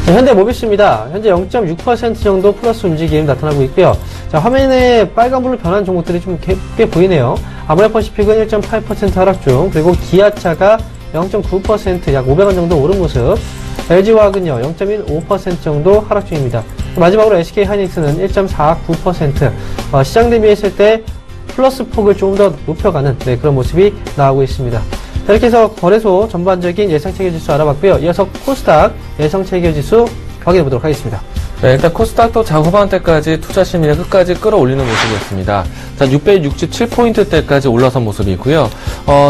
자, 현대모비스입니다. 현재 0.6% 정도 플러스 움직임 나타나고 있고요. 자, 화면에 빨간불로 변한 종목들이 좀 꽤 보이네요. 아모레퍼시픽은 1.8% 하락 중, 그리고 기아차가 0.9% 약 500원 정도 오른 모습, LG화학은요 0.15% 정도 하락 중입니다. 마지막으로 SK하이닉스는 1.49% 시장 대비했을 때 플러스 폭을 조금 더 높여가는 그런 모습이 나오고 있습니다. 자, 이렇게 해서 거래소 전반적인 예상체결지수 알아봤고요. 이어서 코스닥 예상체결지수 확인해 보도록 하겠습니다. 네, 일단 코스닥도 장 후반대까지 투자 심리를 끝까지 끌어올리는 모습이었습니다. 자, 667포인트대까지 올라선 모습이 있고요.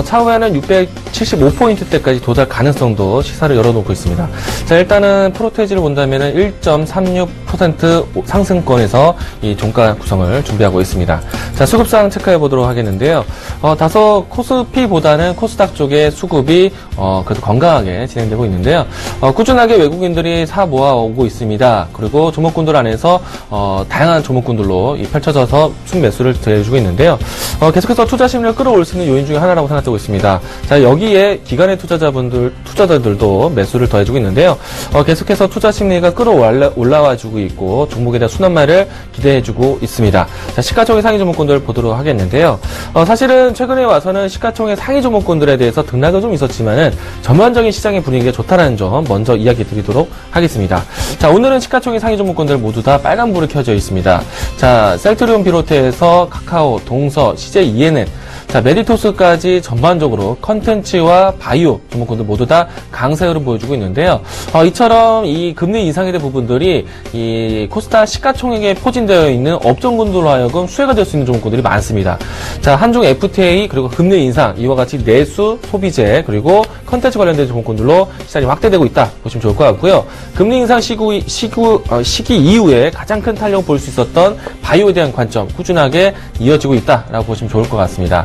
차후에는 675포인트대까지 도달 가능성도 시사를 열어놓고 있습니다. 자, 일단은 프로테이지를 본다면은 1.36% 상승권에서 이 종가 구성을 준비하고 있습니다. 자, 수급상 체크해 보도록 하겠는데요. 다소 코스피보다는 코스닥 쪽의 수급이 그래도 건강하게 진행되고 있는데요. 꾸준하게 외국인들이 사 모아오고 있습니다. 그리고 조목군들 안에서 다양한 조목군들로 펼쳐져서 순매수를 더해주고 있는데요. 계속해서 투자 심리를 끌어올 수 있는 요인 중에 하나라고 생각되고 있습니다. 자, 여기에 기관의 투자자들도 매수를 더해주고 있는데요. 계속해서 투자 심리가 끌어올라와주고 있고 종목에 대한 순환매를 기대해주고 있습니다. 자, 시가총액 상위 조목군들 보도록 하겠는데요. 사실은 최근에 와서는 시가총액 상위 조목군들에 대해서 등락은 좀 있었지만은 전반적인 시장의 분위기가 좋다라는 점 먼저 이야기 드리도록 하겠습니다. 자, 오늘은 시가총액 상위 종목군들 모두 다 빨간불이 켜져 있습니다. 자, 셀트리온 비롯해서 카카오, 동서, CJ ENN, 자, 메디토스까지 전반적으로 컨텐츠와 바이오 종목군들 모두 다 강세 흐름 보여주고 있는데요. 이처럼 이 금리 인상에 대한 부분들이 이 코스닥 시가총액에 포진되어 있는 업종군들로 하여금 수혜가 될 수 있는 종목군들이 많습니다. 자, 한중 FTA 그리고 금리 인상 이와 같이 내수, 소비재 그리고 컨텐츠 관련된 종목군들로 시장이 확대되고 있다 보시면 좋을 것 같고요. 금리 인상 시기 이후에 가장 큰 탄력을 볼 수 있었던 바이오에 대한 관점 꾸준하게 이어지고 있다라고 보시면 좋을 것 같습니다.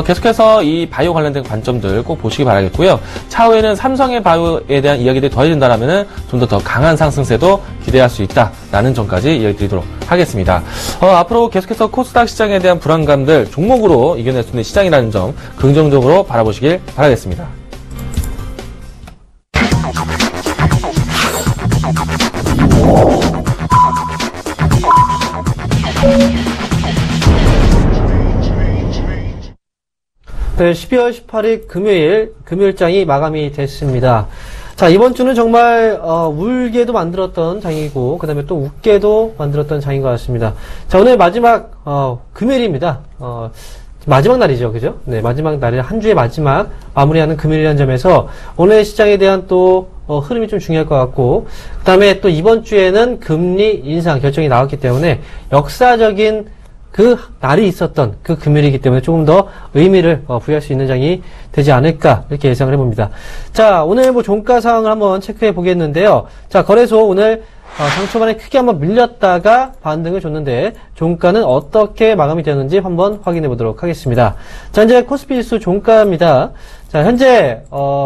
계속해서 이 바이오 관련된 관점들 꼭 보시기 바라겠고요. 차후에는 삼성의 바이오에 대한 이야기들이 더해진다라면은 좀 더 강한 상승세도 기대할 수 있다라는 점까지 이야기 드리도록 하겠습니다. 앞으로 계속해서 코스닥 시장에 대한 불안감들 종목으로 이겨낼 수 있는 시장이라는 점 긍정적으로 바라보시길 바라겠습니다. 네, 12월 18일 금요일장이 마감이 됐습니다. 자, 이번 주는 정말 울게도 만들었던 장이고 그 다음에 또 웃게도 만들었던 장인 것 같습니다. 자, 오늘 마지막 금요일입니다. 마지막 날이죠, 그죠? 네, 마지막 날이 한 주의 마지막 마무리하는 금요일이라는 점에서 오늘 시장에 대한 또 흐름이 좀 중요할 것 같고 그 다음에 또 이번 주에는 금리 인상 결정이 나왔기 때문에 역사적인 그 날이 있었던 그 금요일이기 때문에 조금 더 의미를 부여할 수 있는 장이 되지 않을까 이렇게 예상을 해봅니다. 자, 오늘 종가 상황을 한번 체크해 보겠는데요. 자, 거래소 오늘 장 초반에 크게 한번 밀렸다가 반등을 줬는데 종가는 어떻게 마감이 되었는지 한번 확인해 보도록 하겠습니다. 자, 이제 코스피 지수 종가입니다. 자, 현재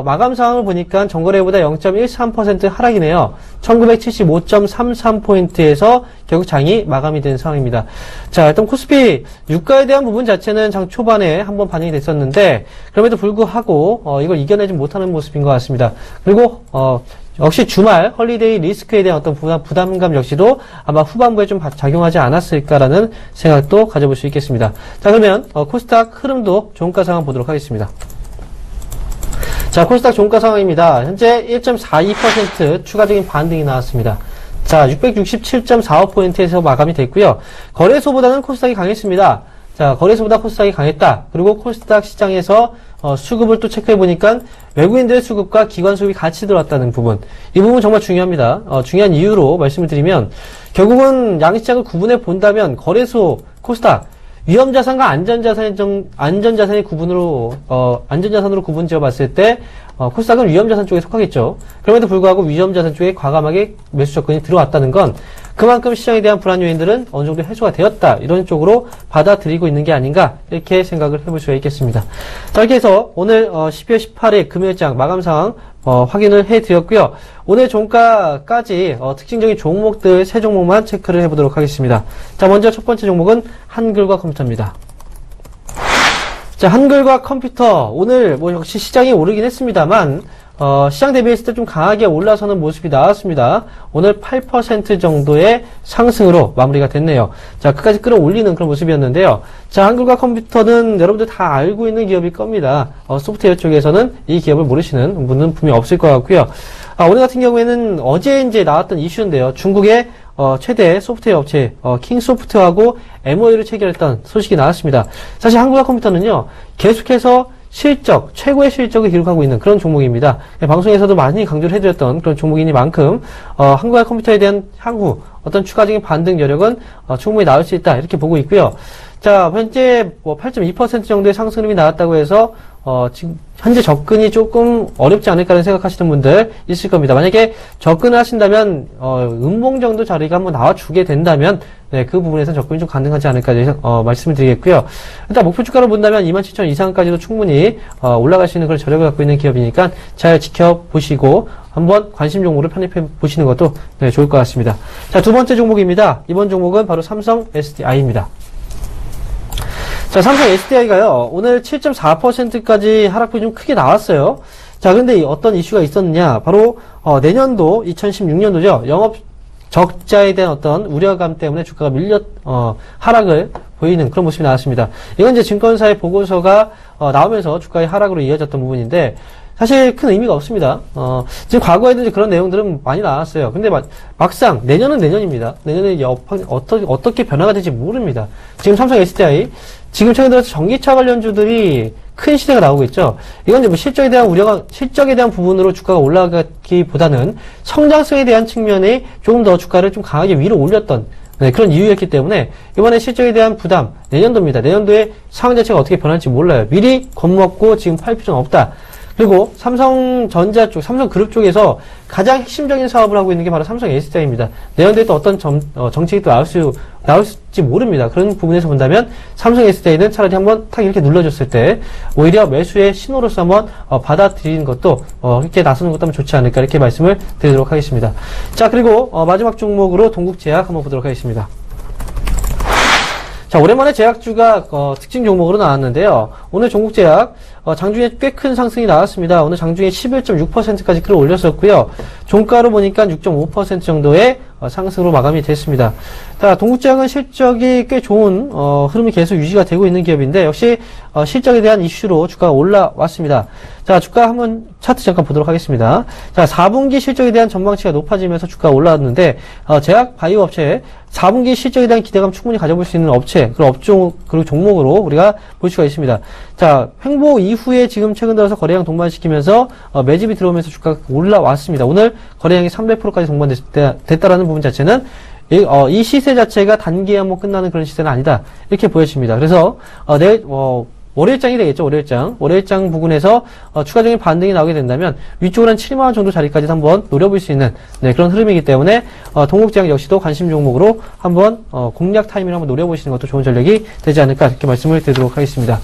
마감 상황을 보니까 전거래보다 0.13% 하락이네요. 1975.33포인트에서 결국 장이 마감이 된 상황입니다. 자, 일단 코스피 유가에 대한 부분 자체는 장 초반에 한번 반영이 됐었는데 그럼에도 불구하고 이걸 이겨내지 못하는 모습인 것 같습니다. 그리고 역시 주말 헐리데이 리스크에 대한 어떤 부담감 역시도 아마 후반부에 좀 작용하지 않았을까라는 생각도 가져볼 수 있겠습니다. 자, 그러면 코스닥 흐름도 종가 상황 보도록 하겠습니다. 자, 코스닥 종가 상황입니다. 현재 1.42% 추가적인 반등이 나왔습니다. 자, 667.45포인트에서 마감이 됐고요. 거래소보다는 코스닥이 강했습니다. 자, 거래소보다 코스닥이 강했다. 그리고 코스닥 시장에서 수급을 또 체크해보니까 외국인들의 수급과 기관 수급이 같이 들어왔다는 부분. 이 부분 정말 중요합니다. 중요한 이유로 말씀을 드리면 결국은 양시장을 구분해 본다면 거래소, 코스닥, 위험자산과 안전자산의 구분으로, 안전자산으로 구분 지어 봤을 때, 코스닥은 위험자산 쪽에 속하겠죠. 그럼에도 불구하고 위험자산 쪽에 과감하게 매수 접근이 들어왔다는 건 그만큼 시장에 대한 불안 요인들은 어느 정도 해소가 되었다. 이런 쪽으로 받아들이고 있는 게 아닌가. 이렇게 생각을 해볼 수가 있겠습니다. 자, 이렇게 해서 오늘 12월 18일 금요일장 마감 상황 확인을 해드렸고요. 오늘 종가까지 특징적인 종목들 세 종목만 체크를 해보도록 하겠습니다. 자, 먼저 첫 번째 종목은 한글과 컴퓨터입니다. 자, 한글과 컴퓨터 오늘 뭐 역시 시장이 오르긴 했습니다만 시장 대비했을 때 좀 강하게 올라서는 모습이 나왔습니다. 오늘 8% 정도의 상승으로 마무리가 됐네요. 자, 끝까지 끌어올리는 그런 모습이었는데요. 자, 한글과 컴퓨터는 여러분들 다 알고 있는 기업일 겁니다. 소프트웨어 쪽에서는 이 기업을 모르시는 분은 분명히 없을 것 같고요. 오늘 같은 경우에는 어제 이제 나왔던 이슈인데요. 중국의 최대 소프트웨어 업체 킹소프트하고 MOU를 체결했던 소식이 나왔습니다. 사실 한국과 컴퓨터는요, 계속해서 최고의 실적을 기록하고 있는 그런 종목입니다. 방송에서도 많이 강조를 해드렸던 그런 종목이니만큼 한국과 컴퓨터에 대한 향후 어떤 추가적인 반등 여력은 충분히 나올 수 있다 이렇게 보고 있고요. 자, 현재 8.2% 정도의 상승 흐름이 나왔다고 해서 지금 현재 접근이 조금 어렵지 않을까라는 생각하시는 분들 있을 겁니다. 만약에 접근을 하신다면 음봉 정도 자리가 한번 나와주게 된다면 네, 그 부분에서 접근이 좀 가능하지 않을까 말씀을 드리겠고요. 일단 목표 주가로 본다면 27,000 이상까지도 충분히 올라갈 수 있는 그런 저력을 갖고 있는 기업이니까 잘 지켜보시고 한번 관심 종목을 편입해 보시는 것도 네, 좋을 것 같습니다. 자, 두 번째 종목입니다. 이번 종목은 바로 삼성 SDI입니다. 자, 삼성 SDI가요, 오늘 7.4%까지 하락폭이 좀 크게 나왔어요. 자, 근데 어떤 이슈가 있었느냐. 바로, 내년도, 2016년도죠. 영업 적자에 대한 어떤 우려감 때문에 주가가 하락을 보이는 그런 모습이 나왔습니다. 이건 이제 증권사의 보고서가, 나오면서 주가의 하락으로 이어졌던 부분인데, 사실 큰 의미가 없습니다. 지금 과거에도 이제 그런 내용들은 많이 나왔어요. 근데 막상 내년은 내년입니다. 내년에 어떻게 변화가 될지 모릅니다. 지금 삼성 SDI 지금 최근 들어서 전기차 관련주들이 큰 시세가 나오고 있죠. 이건 이제 뭐 실적에 대한 부분으로 주가가 올라가기보다는 성장성에 대한 측면이 조금 더 주가를 좀 강하게 위로 올렸던 네, 그런 이유였기 때문에 이번에 실적에 대한 부담 내년도입니다. 내년도에 상황 자체가 어떻게 변할지 몰라요. 미리 겁먹고 지금 팔 필요는 없다. 그리고 삼성전자 쪽, 삼성그룹 쪽에서 가장 핵심적인 사업을 하고 있는 게 바로 삼성 SDI입니다. 내년도에 또 어떤 정책이 또 나올지 모릅니다. 그런 부분에서 본다면 삼성 SDI는 차라리 한번 탁 이렇게 눌러줬을 때 오히려 매수의 신호로서 한번 받아들이는 것도 이렇게 나서는 것도 한번 좋지 않을까 이렇게 말씀을 드리도록 하겠습니다. 자, 그리고 마지막 종목으로 동국제약 한번 보도록 하겠습니다. 자, 오랜만에 제약주가 특징 종목으로 나왔는데요. 오늘 종국제약 장중에 꽤 큰 상승이 나왔습니다. 오늘 장중에 11.6%까지 끌어올렸었고요. 종가로 보니까 6.5% 정도의 상승으로 마감이 됐습니다. 자, 동국제약은 실적이 꽤 좋은 흐름이 계속 유지가 되고 있는 기업인데 역시 실적에 대한 이슈로 주가가 올라왔습니다. 자, 주가 한번 차트 잠깐 보도록 하겠습니다. 자, 4분기 실적에 대한 전망치가 높아지면서 주가가 올라왔는데 제약 바이오 업체 4분기 실적에 대한 기대감 충분히 가져볼 수 있는 업체, 그리고 업종, 그리고 종목으로 우리가 볼 수가 있습니다. 자, 횡보 이후에 지금 최근 들어서 거래량 동반시키면서 매집이 들어오면서 주가가 올라왔습니다. 오늘 거래량이 300%까지 동반됐다라는 부분 자체는 이 시세 자체가 단기에 한번 끝나는 그런 시세는 아니다. 이렇게 보여집니다. 그래서 내일 월요일장이 되겠죠. 월요일장 부근에서 추가적인 반등이 나오게 된다면 위쪽으로 한 7만원 정도 자리까지 한번 노려볼 수 있는 네, 그런 흐름이기 때문에 동국제약 역시도 관심 종목으로 한번 공략 타이밍을 한번 노려보시는 것도 좋은 전략이 되지 않을까 이렇게 말씀을 드리도록 하겠습니다.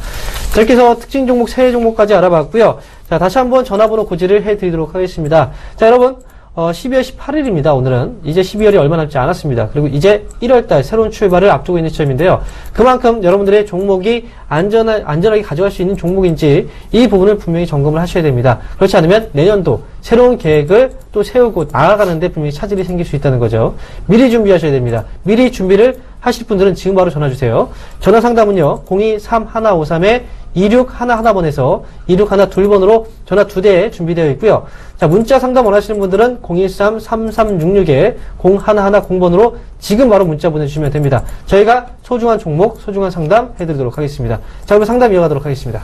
자, 이렇게 해서 특징 종목 3종목까지 알아봤고요. 자, 다시 한번 전화번호 고지를 해드리도록 하겠습니다. 자, 여러분 12월 18일입니다. 오늘은 이제 12월이 얼마 남지 않았습니다. 그리고 이제 1월달 새로운 출발을 앞두고 있는 시점인데요. 그만큼 여러분들의 종목이 안전하게 가져갈 수 있는 종목인지 이 부분을 분명히 점검을 하셔야 됩니다. 그렇지 않으면 내년도 새로운 계획을 또 세우고 나아가는데 분명히 차질이 생길 수 있다는 거죠. 미리 준비하셔야 됩니다. 미리 준비를 하실 분들은 지금 바로 전화 주세요. 전화 상담은요. 023153-2611번에서 2612번으로 전화 2대 준비되어 있고요. 자, 문자 상담 원하시는 분들은 013-3366-0110번으로 지금 바로 문자 보내주시면 됩니다. 저희가 소중한 종목, 소중한 상담 해드리도록 하겠습니다. 자, 그럼 상담 이어가도록 하겠습니다.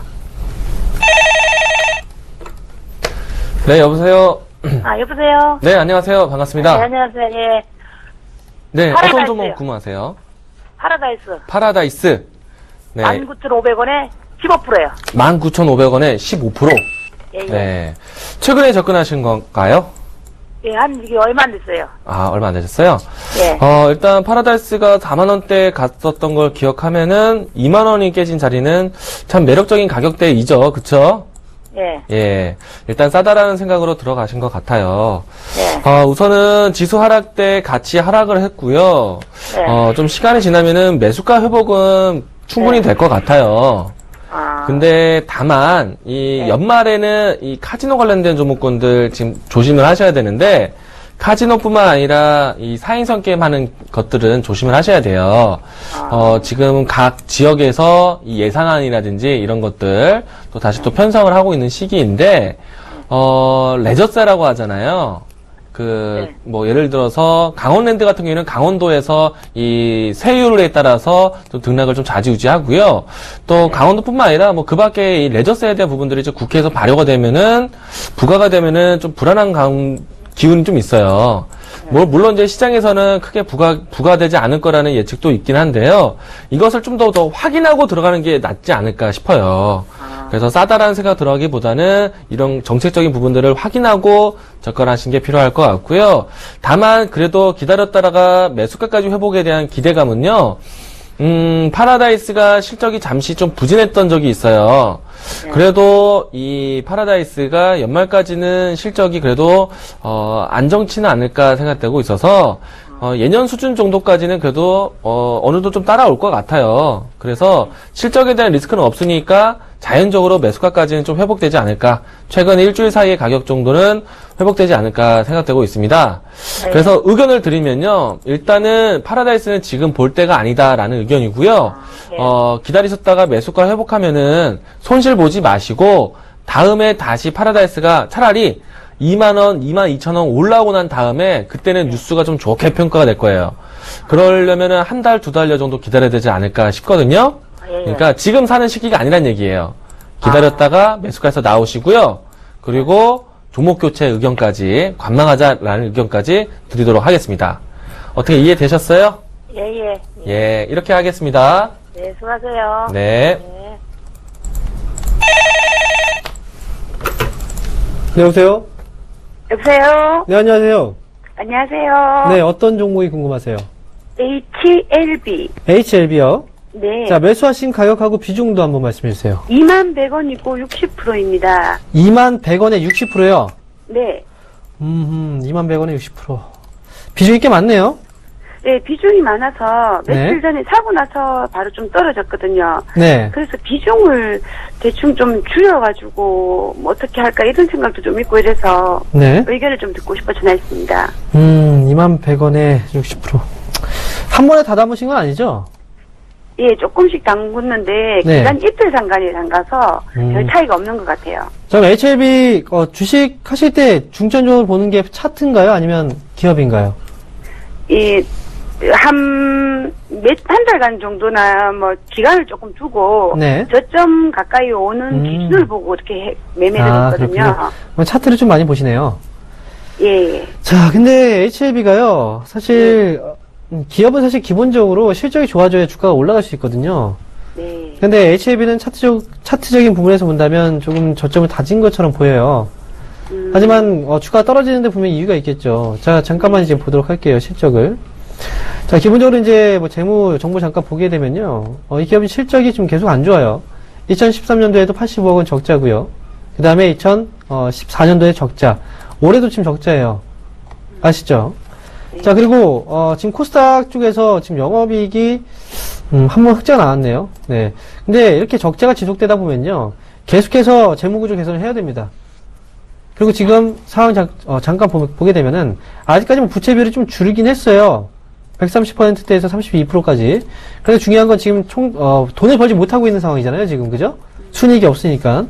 네, 여보세요. 여보세요? 네, 안녕하세요. 반갑습니다. 네, 안녕하세요. 예. 네, 파라다이스요. 어떤 종목 궁금하세요? 파라다이스. 파라다이스. 네. 19,500원에 15%예요. 19,500원에 15%. 예, 예. 네. 최근에 접근하신 건가요? 예, 이게 얼마 안 됐어요. 아, 얼마 안 되셨어요? 예. 일단 파라다이스가 4만원대에 갔었던 걸 기억하면은 2만원이 깨진 자리는 참 매력적인 가격대이죠. 그쵸? 예. 예. 일단 싸다라는 생각으로 들어가신 것 같아요. 예. 우선은 지수 하락 때 같이 하락을 했고요. 네. 좀 시간이 지나면은 매수가 회복은 충분히 될 것 같아요. 근데 다만 이 네. 연말에는 이 카지노 관련된 종목군들 지금 조심을 하셔야 되는데 카지노뿐만 아니라 이 4인선 게임 하는 것들은 조심을 하셔야 돼요. 지금 각 지역에서 이 예산안이라든지 이런 것들 또 다시 또 편성을 하고 있는 시기인데 레저세라고 하잖아요. 뭐, 예를 들어서, 강원랜드 같은 경우에는 강원도에서 이 세율에 따라서 좀 등락을 좀 좌지우지하고요. 또 강원도뿐만 아니라 뭐 그 밖에 이 레저세에 대한 부분들이 이제 국회에서 발효가 되면은, 부과가 되면은 좀 불안한 기운이 좀 있어요. 물론 이제 시장에서는 크게 부과되지 않을 거라는 예측도 있긴 한데요. 이것을 좀 더 확인하고 들어가는 게 낫지 않을까 싶어요. 그래서 싸다라는 생각 들어가기보다는 이런 정책적인 부분들을 확인하고 접근하시는 게 필요할 것 같고요. 다만 그래도 기다렸다가 매수가까지 회복에 대한 기대감은요. 파라다이스가 실적이 잠시 좀 부진했던 적이 있어요. 그래도 이 파라다이스가 연말까지는 실적이 그래도 안정치는 않을까 생각되고 있어서 예년 수준 정도까지는 그래도 어느 정도 좀 따라올 것 같아요. 그래서 실적에 대한 리스크는 없으니까 자연적으로 매수가까지는 좀 회복되지 않을까. 최근 일주일 사이의 가격 정도는 회복되지 않을까 생각되고 있습니다. 네. 그래서 의견을 드리면요. 일단은 파라다이스는 지금 볼 때가 아니다라는 의견이고요. 네. 기다리셨다가 매수가 회복하면은 손실 보지 마시고 다음에 다시 파라다이스가 차라리 2만원, 22,000원 올라오고 난 다음에 그때는 뉴스가 좀 좋게 평가가 될 거예요. 그러려면은 한 달, 두 달여 정도 기다려야 되지 않을까 싶거든요. 그러니까 지금 사는 시기가 아니란 얘기예요. 기다렸다가 매수가에서 나오시고요. 그리고 종목 교체 의견까지, 관망하자라는 의견까지 드리도록 하겠습니다. 어떻게 이해되셨어요? 예. 예, 이렇게 하겠습니다. 네, 수고하세요. 네. 네, 여보세요? 여보세요? 네, 안녕하세요. 안녕하세요. 네, 어떤 종목이 궁금하세요? HLB. HLB요? 네. 자, 매수하신 가격하고 비중도 한번 말씀해 주세요. 21,100원이고 60%입니다. 21,100원에 60%요? 네. 21,100원에 60%. 비중이 꽤 많네요? 네, 비중이 많아서 며칠 네. 전에 사고 나서 바로 좀 떨어졌거든요. 네. 그래서 비중을 대충 좀 줄여가지고 뭐 어떻게 할까 이런 생각도 좀 있고 이래서 네. 의견을 좀 듣고 싶어 전화했습니다. 21,100원에 60%. 한 번에 다 담으신 건 아니죠? 예, 조금씩 담궜는데 네. 기간 이틀 상관이 담가서 별 차이가 없는 것 같아요. 그럼 HLB 주식 하실 때 중점적으로 보는 게 차트인가요? 아니면 기업인가요? 한 달간 정도나 뭐 기간을 조금 두고 네. 저점 가까이 오는 기준을 보고 이렇게 매매를 했거든요. 그렇군요. 차트를 좀 많이 보시네요. 예. 자, 근데 HLB가요, 사실, 기업은 사실 기본적으로 실적이 좋아져야 주가가 올라갈 수 있거든요. 네. 근데 HLB는 차트적인 부분에서 본다면 조금 저점을 다진 것처럼 보여요. 하지만, 주가가 떨어지는데 분명히 이유가 있겠죠. 자, 잠깐만 이제 보도록 할게요, 실적을. 자, 기본적으로 이제 뭐 재무 정보 잠깐 보게 되면요. 이 기업이 실적이 좀 계속 안 좋아요. 2013년도에도 85억 원 적자고요. 그 다음에 2014년도에 적자. 올해도 지금 적자예요. 아시죠? 자, 그리고, 지금 코스닥 쪽에서 지금 영업이익이, 한 번 흑자가 나왔네요. 네. 근데 이렇게 적자가 지속되다 보면요. 계속해서 재무구조 개선을 해야 됩니다. 그리고 지금 상황 잠깐 보게 되면은, 아직까지 뭐 부채 비율이 좀 줄이긴 했어요. 130%대에서 32%까지. 그런데 중요한 건 지금 돈을 벌지 못하고 있는 상황이잖아요, 지금. 그죠? 순이익이 없으니까.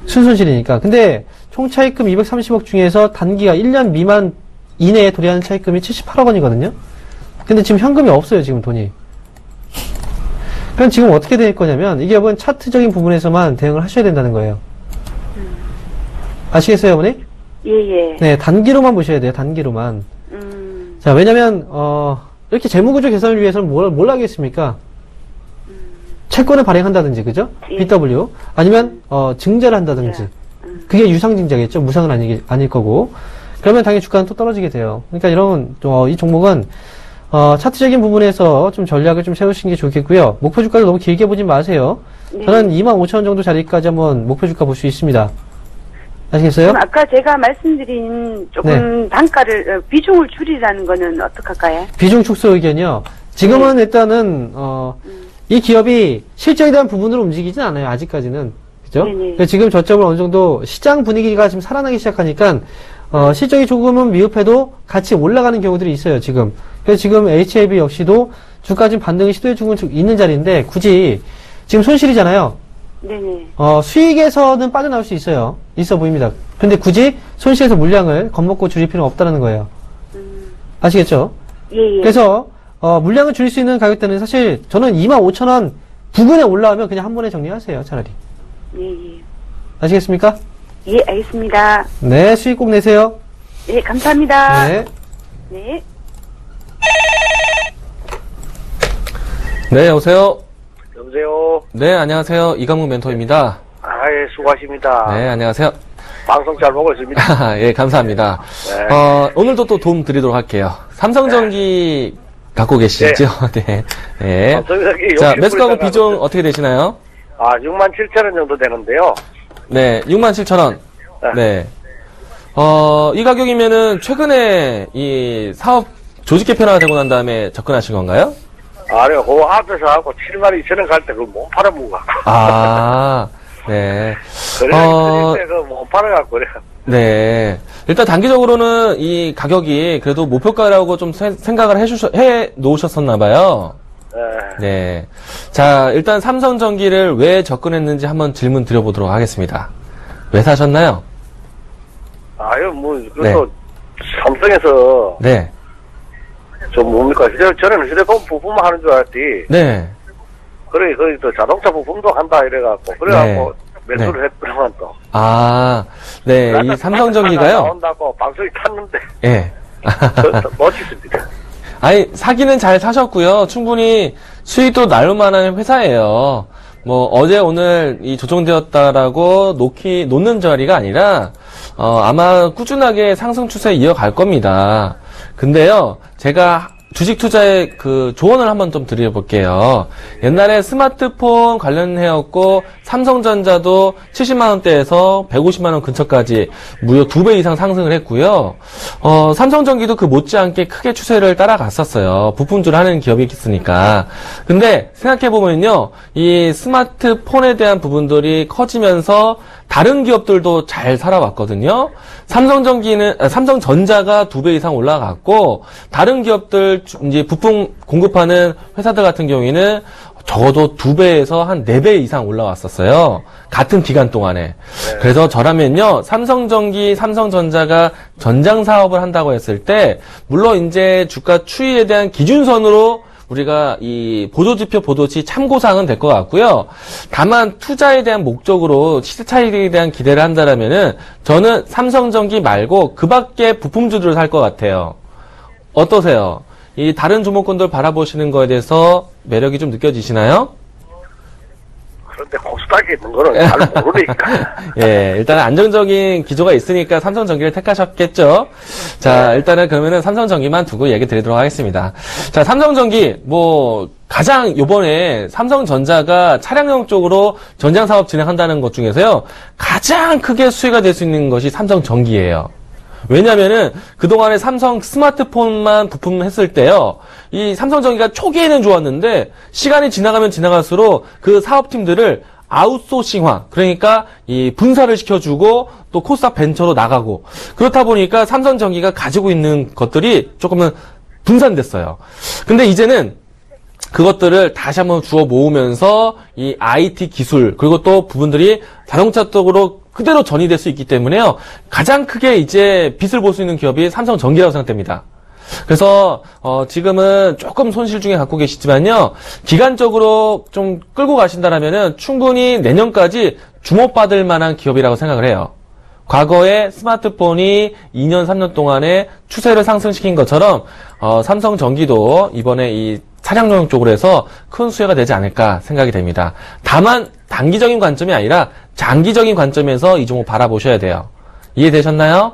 순손실이니까. 근데 총 차입금 230억 중에서 단기가 1년 미만 이내에 도래하는 차입금이 78억 원이거든요. 근데 지금 현금이 없어요, 지금 돈이. 그럼 지금 어떻게 될 거냐면, 이 기업은 차트적인 부분에서만 대응을 하셔야 된다는 거예요. 아시겠어요, 어머니? 예. 네, 단기로만 보셔야 돼요, 단기로만. 자, 왜냐면, 이렇게 재무구조 개선을 위해서는 뭘 하겠습니까? 채권을 발행한다든지, 그죠? 예. BW. 아니면, 증자를 한다든지. 그게 유상증자겠죠? 무상은 아닐 거고. 그러면 당연히 주가는 또 떨어지게 돼요. 그러니까 이 종목은, 차트적인 부분에서 좀 전략을 좀 세우시는 게 좋겠고요. 목표 주가를 너무 길게 보지 마세요. 네. 저는 25,000원 정도 자리까지 한번 목표 주가 볼 수 있습니다. 아시겠어요? 그럼 아까 제가 말씀드린 조금 단가를, 비중을 줄이라는 거는 어떡할까요? 비중 축소 의견이요. 지금은 일단은, 이 기업이 실적에 대한 부분으로 움직이진 않아요. 아직까지는. 그죠? 네네. 지금 저점을 어느 정도 시장 분위기가 지금 살아나기 시작하니까, 실적이 조금은 미흡해도 같이 올라가는 경우들이 있어요, 지금. 그래서 지금 HLB 역시도 주가 지금 반등을 시도해주고 있는 자리인데, 굳이, 지금 손실이잖아요. 네네. 수익에서는 빠져나올 수 있어 보입니다. 근데 굳이 손실에서 물량을 겁먹고 줄일 필요는 없다는 거예요. 아시겠죠? 예. 그래서, 물량을 줄일 수 있는 가격대는 사실, 저는 25,000원 부근에 올라오면 그냥 한 번에 정리하세요, 차라리. 예. 아시겠습니까? 예, 알겠습니다. 네, 수익 꼭 내세요. 예, 감사합니다. 네. 네. 네, 여보세요? 여보세요. 네, 안녕하세요. 이강문 멘토입니다. 예, 수고하십니다. 네, 안녕하세요. 방송 잘 보고 있습니다. 예, 감사합니다. 네. 오늘도 또 도움 드리도록 할게요. 삼성전기 갖고 계시죠? 네. 네. 삼성전기 자, 60% 매수가고 이상 비중 가는데. 어떻게 되시나요? 67,000원 정도 되는데요. 네, 67,000원. 네. 이 가격이면은 최근에 이 사업 조직 개편화가 되고 난 다음에 접근하신 건가요? 아니요, 그 앞에서 하고 72,000원 갈 때 그걸 못 팔아먹고 갖고. 아, 네. 그래, 그때 못 팔아갖고 그래. 네. 일단 단기적으로는 이 가격이 그래도 목표가라고 좀 생각을 해 놓으셨었나봐요. 네. 자, 일단 삼성전기를 왜 접근했는지 한번 질문 드려보도록 하겠습니다. 왜 사셨나요? 아유, 그래도 삼성에서 네. 좀 뭡니까, 저는 휴대폰 부품만 하는 줄 알았지. 네. 그래, 거기 또 자동차 부품도 한다 이래갖고. 그래갖고 매수를 했더만 또. 아, 네. 이 삼성전기가요. 나온다고 방송이 탔는데. 예. 멋있습니다. 아니, 사기는 잘 사셨고요. 충분히 수익도 날로 만한 회사예요. 뭐, 어제 오늘 이 조정되었다라고 놓는 자리가 아니라, 아마 꾸준하게 상승 추세 이어갈 겁니다. 근데요, 제가 주식 투자의 그 조언을 한번 좀 드려볼게요. 옛날에 스마트폰 관련해였고, 삼성전자도 70만원대에서 150만원 근처까지 무려 2배 이상 상승을 했고요. 삼성전기도 그 못지않게 크게 추세를 따라갔었어요. 부품주를 하는 기업이 있으니까. 근데 생각해보면요, 이 스마트폰에 대한 부분들이 커지면서 다른 기업들도 잘 살아왔거든요. 삼성전자가 2배 이상 올라갔고, 다른 기업들, 이제 부품 공급하는 회사들 같은 경우에는 적어도 2배에서 한 4배 이상 올라왔었어요. 같은 기간 동안에. 그래서 저라면요, 삼성전자가 전장 사업을 한다고 했을 때, 물론 이제 주가 추이에 대한 기준선으로 우리가 이 보조지표 보도치 참고사항은 될 것 같고요. 다만 투자에 대한 목적으로 시세 차익에 대한 기대를 한다라면은 저는 삼성전기 말고 그 밖에 부품주들을 살 것 같아요. 어떠세요? 이 다른 종목군들 바라보시는 거에 대해서 매력이 좀 느껴지시나요? 그런데 코스닥에 있는 거는 잘 모르니까. 예, 일단은 안정적인 기조가 있으니까 삼성전기를 택하셨겠죠? 자, 일단은 그러면은 삼성전기만 두고 얘기 드리도록 하겠습니다. 자, 삼성전기, 가장 요번에 삼성전자가 차량용 쪽으로 전장 사업 진행한다는 것 중에서요, 가장 크게 수혜가 될 수 있는 것이 삼성전기예요. 왜냐면은 그동안에 삼성 스마트폰만 부품 했을 때요, 이 삼성전기가 초기에는 좋았는데 시간이 지나가면 지나갈수록 그 사업팀들을 아웃소싱화, 그러니까 이 분사를 시켜주고 또 코스닥 벤처로 나가고, 그렇다 보니까 삼성전기가 가지고 있는 것들이 조금은 분산됐어요. 근데 이제는 그것들을 다시 한번 주워 모으면서 이 IT 기술, 그리고 또 부분들이 자동차 쪽으로 그대로 전이될 수 있기 때문에요, 가장 크게 이제 빛을 볼 수 있는 기업이 삼성전기라고 생각됩니다. 그래서 지금은 조금 손실 중에 갖고 계시지만요. 기간적으로 좀 끌고 가신다라면은 충분히 내년까지 주목받을 만한 기업이라고 생각을 해요. 과거에 스마트폰이 2년, 3년 동안에 추세를 상승시킨 것처럼 삼성전기도 이번에 이 차량용 쪽으로 해서 큰 수혜가 되지 않을까 생각이 됩니다. 다만 단기적인 관점이 아니라 장기적인 관점에서 이 종목 바라보셔야 돼요. 이해되셨나요?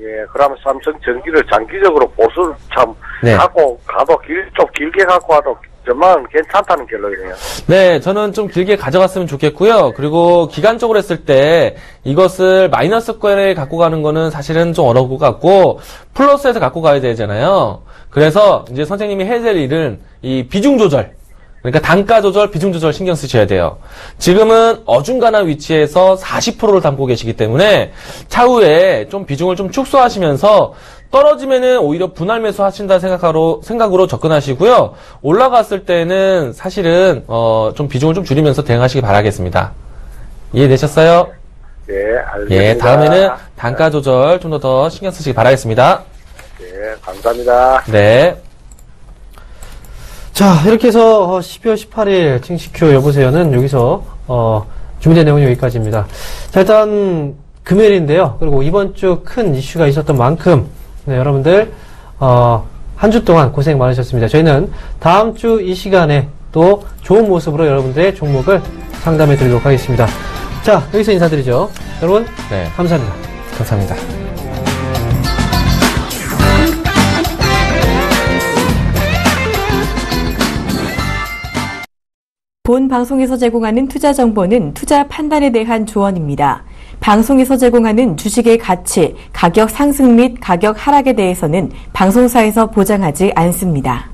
예, 그러면 삼성전기를 장기적으로 보수를 참 네. 갖고 가도 좀 길게 갖고 와도 정말 괜찮다는 결론이네요. 네, 저는 좀 길게 가져갔으면 좋겠고요. 그리고 기간적으로 했을 때 이것을 마이너스권에 갖고 가는 거는 사실은 좀 어려울 것 같고 플러스에서 갖고 가야 되잖아요. 그래서 이제 선생님이 해야 될 일은 이 비중 조절, 그러니까 단가 조절, 비중 조절 신경 쓰셔야 돼요. 지금은 어중간한 위치에서 40%를 담고 계시기 때문에 차후에 좀 비중을 좀 축소하시면서 떨어지면은 오히려 분할 매수 하신다 생각으로 접근하시고요. 올라갔을 때는 사실은 좀 비중을 좀 줄이면서 대응하시기 바라겠습니다. 이해되셨어요? 예, 알겠습니다. 예, 다음에는 단가 조절 좀 더 신경 쓰시기 바라겠습니다. 예, 감사합니다. 네. 자, 이렇게 해서 12월 18일 증시큐 여보세요는 여기서 준비된 내용은 여기까지입니다. 자, 일단 금요일인데요. 그리고 이번 주 큰 이슈가 있었던 만큼 네, 여러분들 한 주 동안 고생 많으셨습니다. 저희는 다음 주 이 시간에 또 좋은 모습으로 여러분들의 종목을 상담해 드리도록 하겠습니다. 자, 여기서 인사드리죠. 여러분, 네. 감사합니다. 감사합니다. 본 방송에서 제공하는 투자 정보는 투자 판단에 대한 조언입니다. 방송에서 제공하는 주식의 가치, 가격 상승 및 가격 하락에 대해서는 방송사에서 보장하지 않습니다.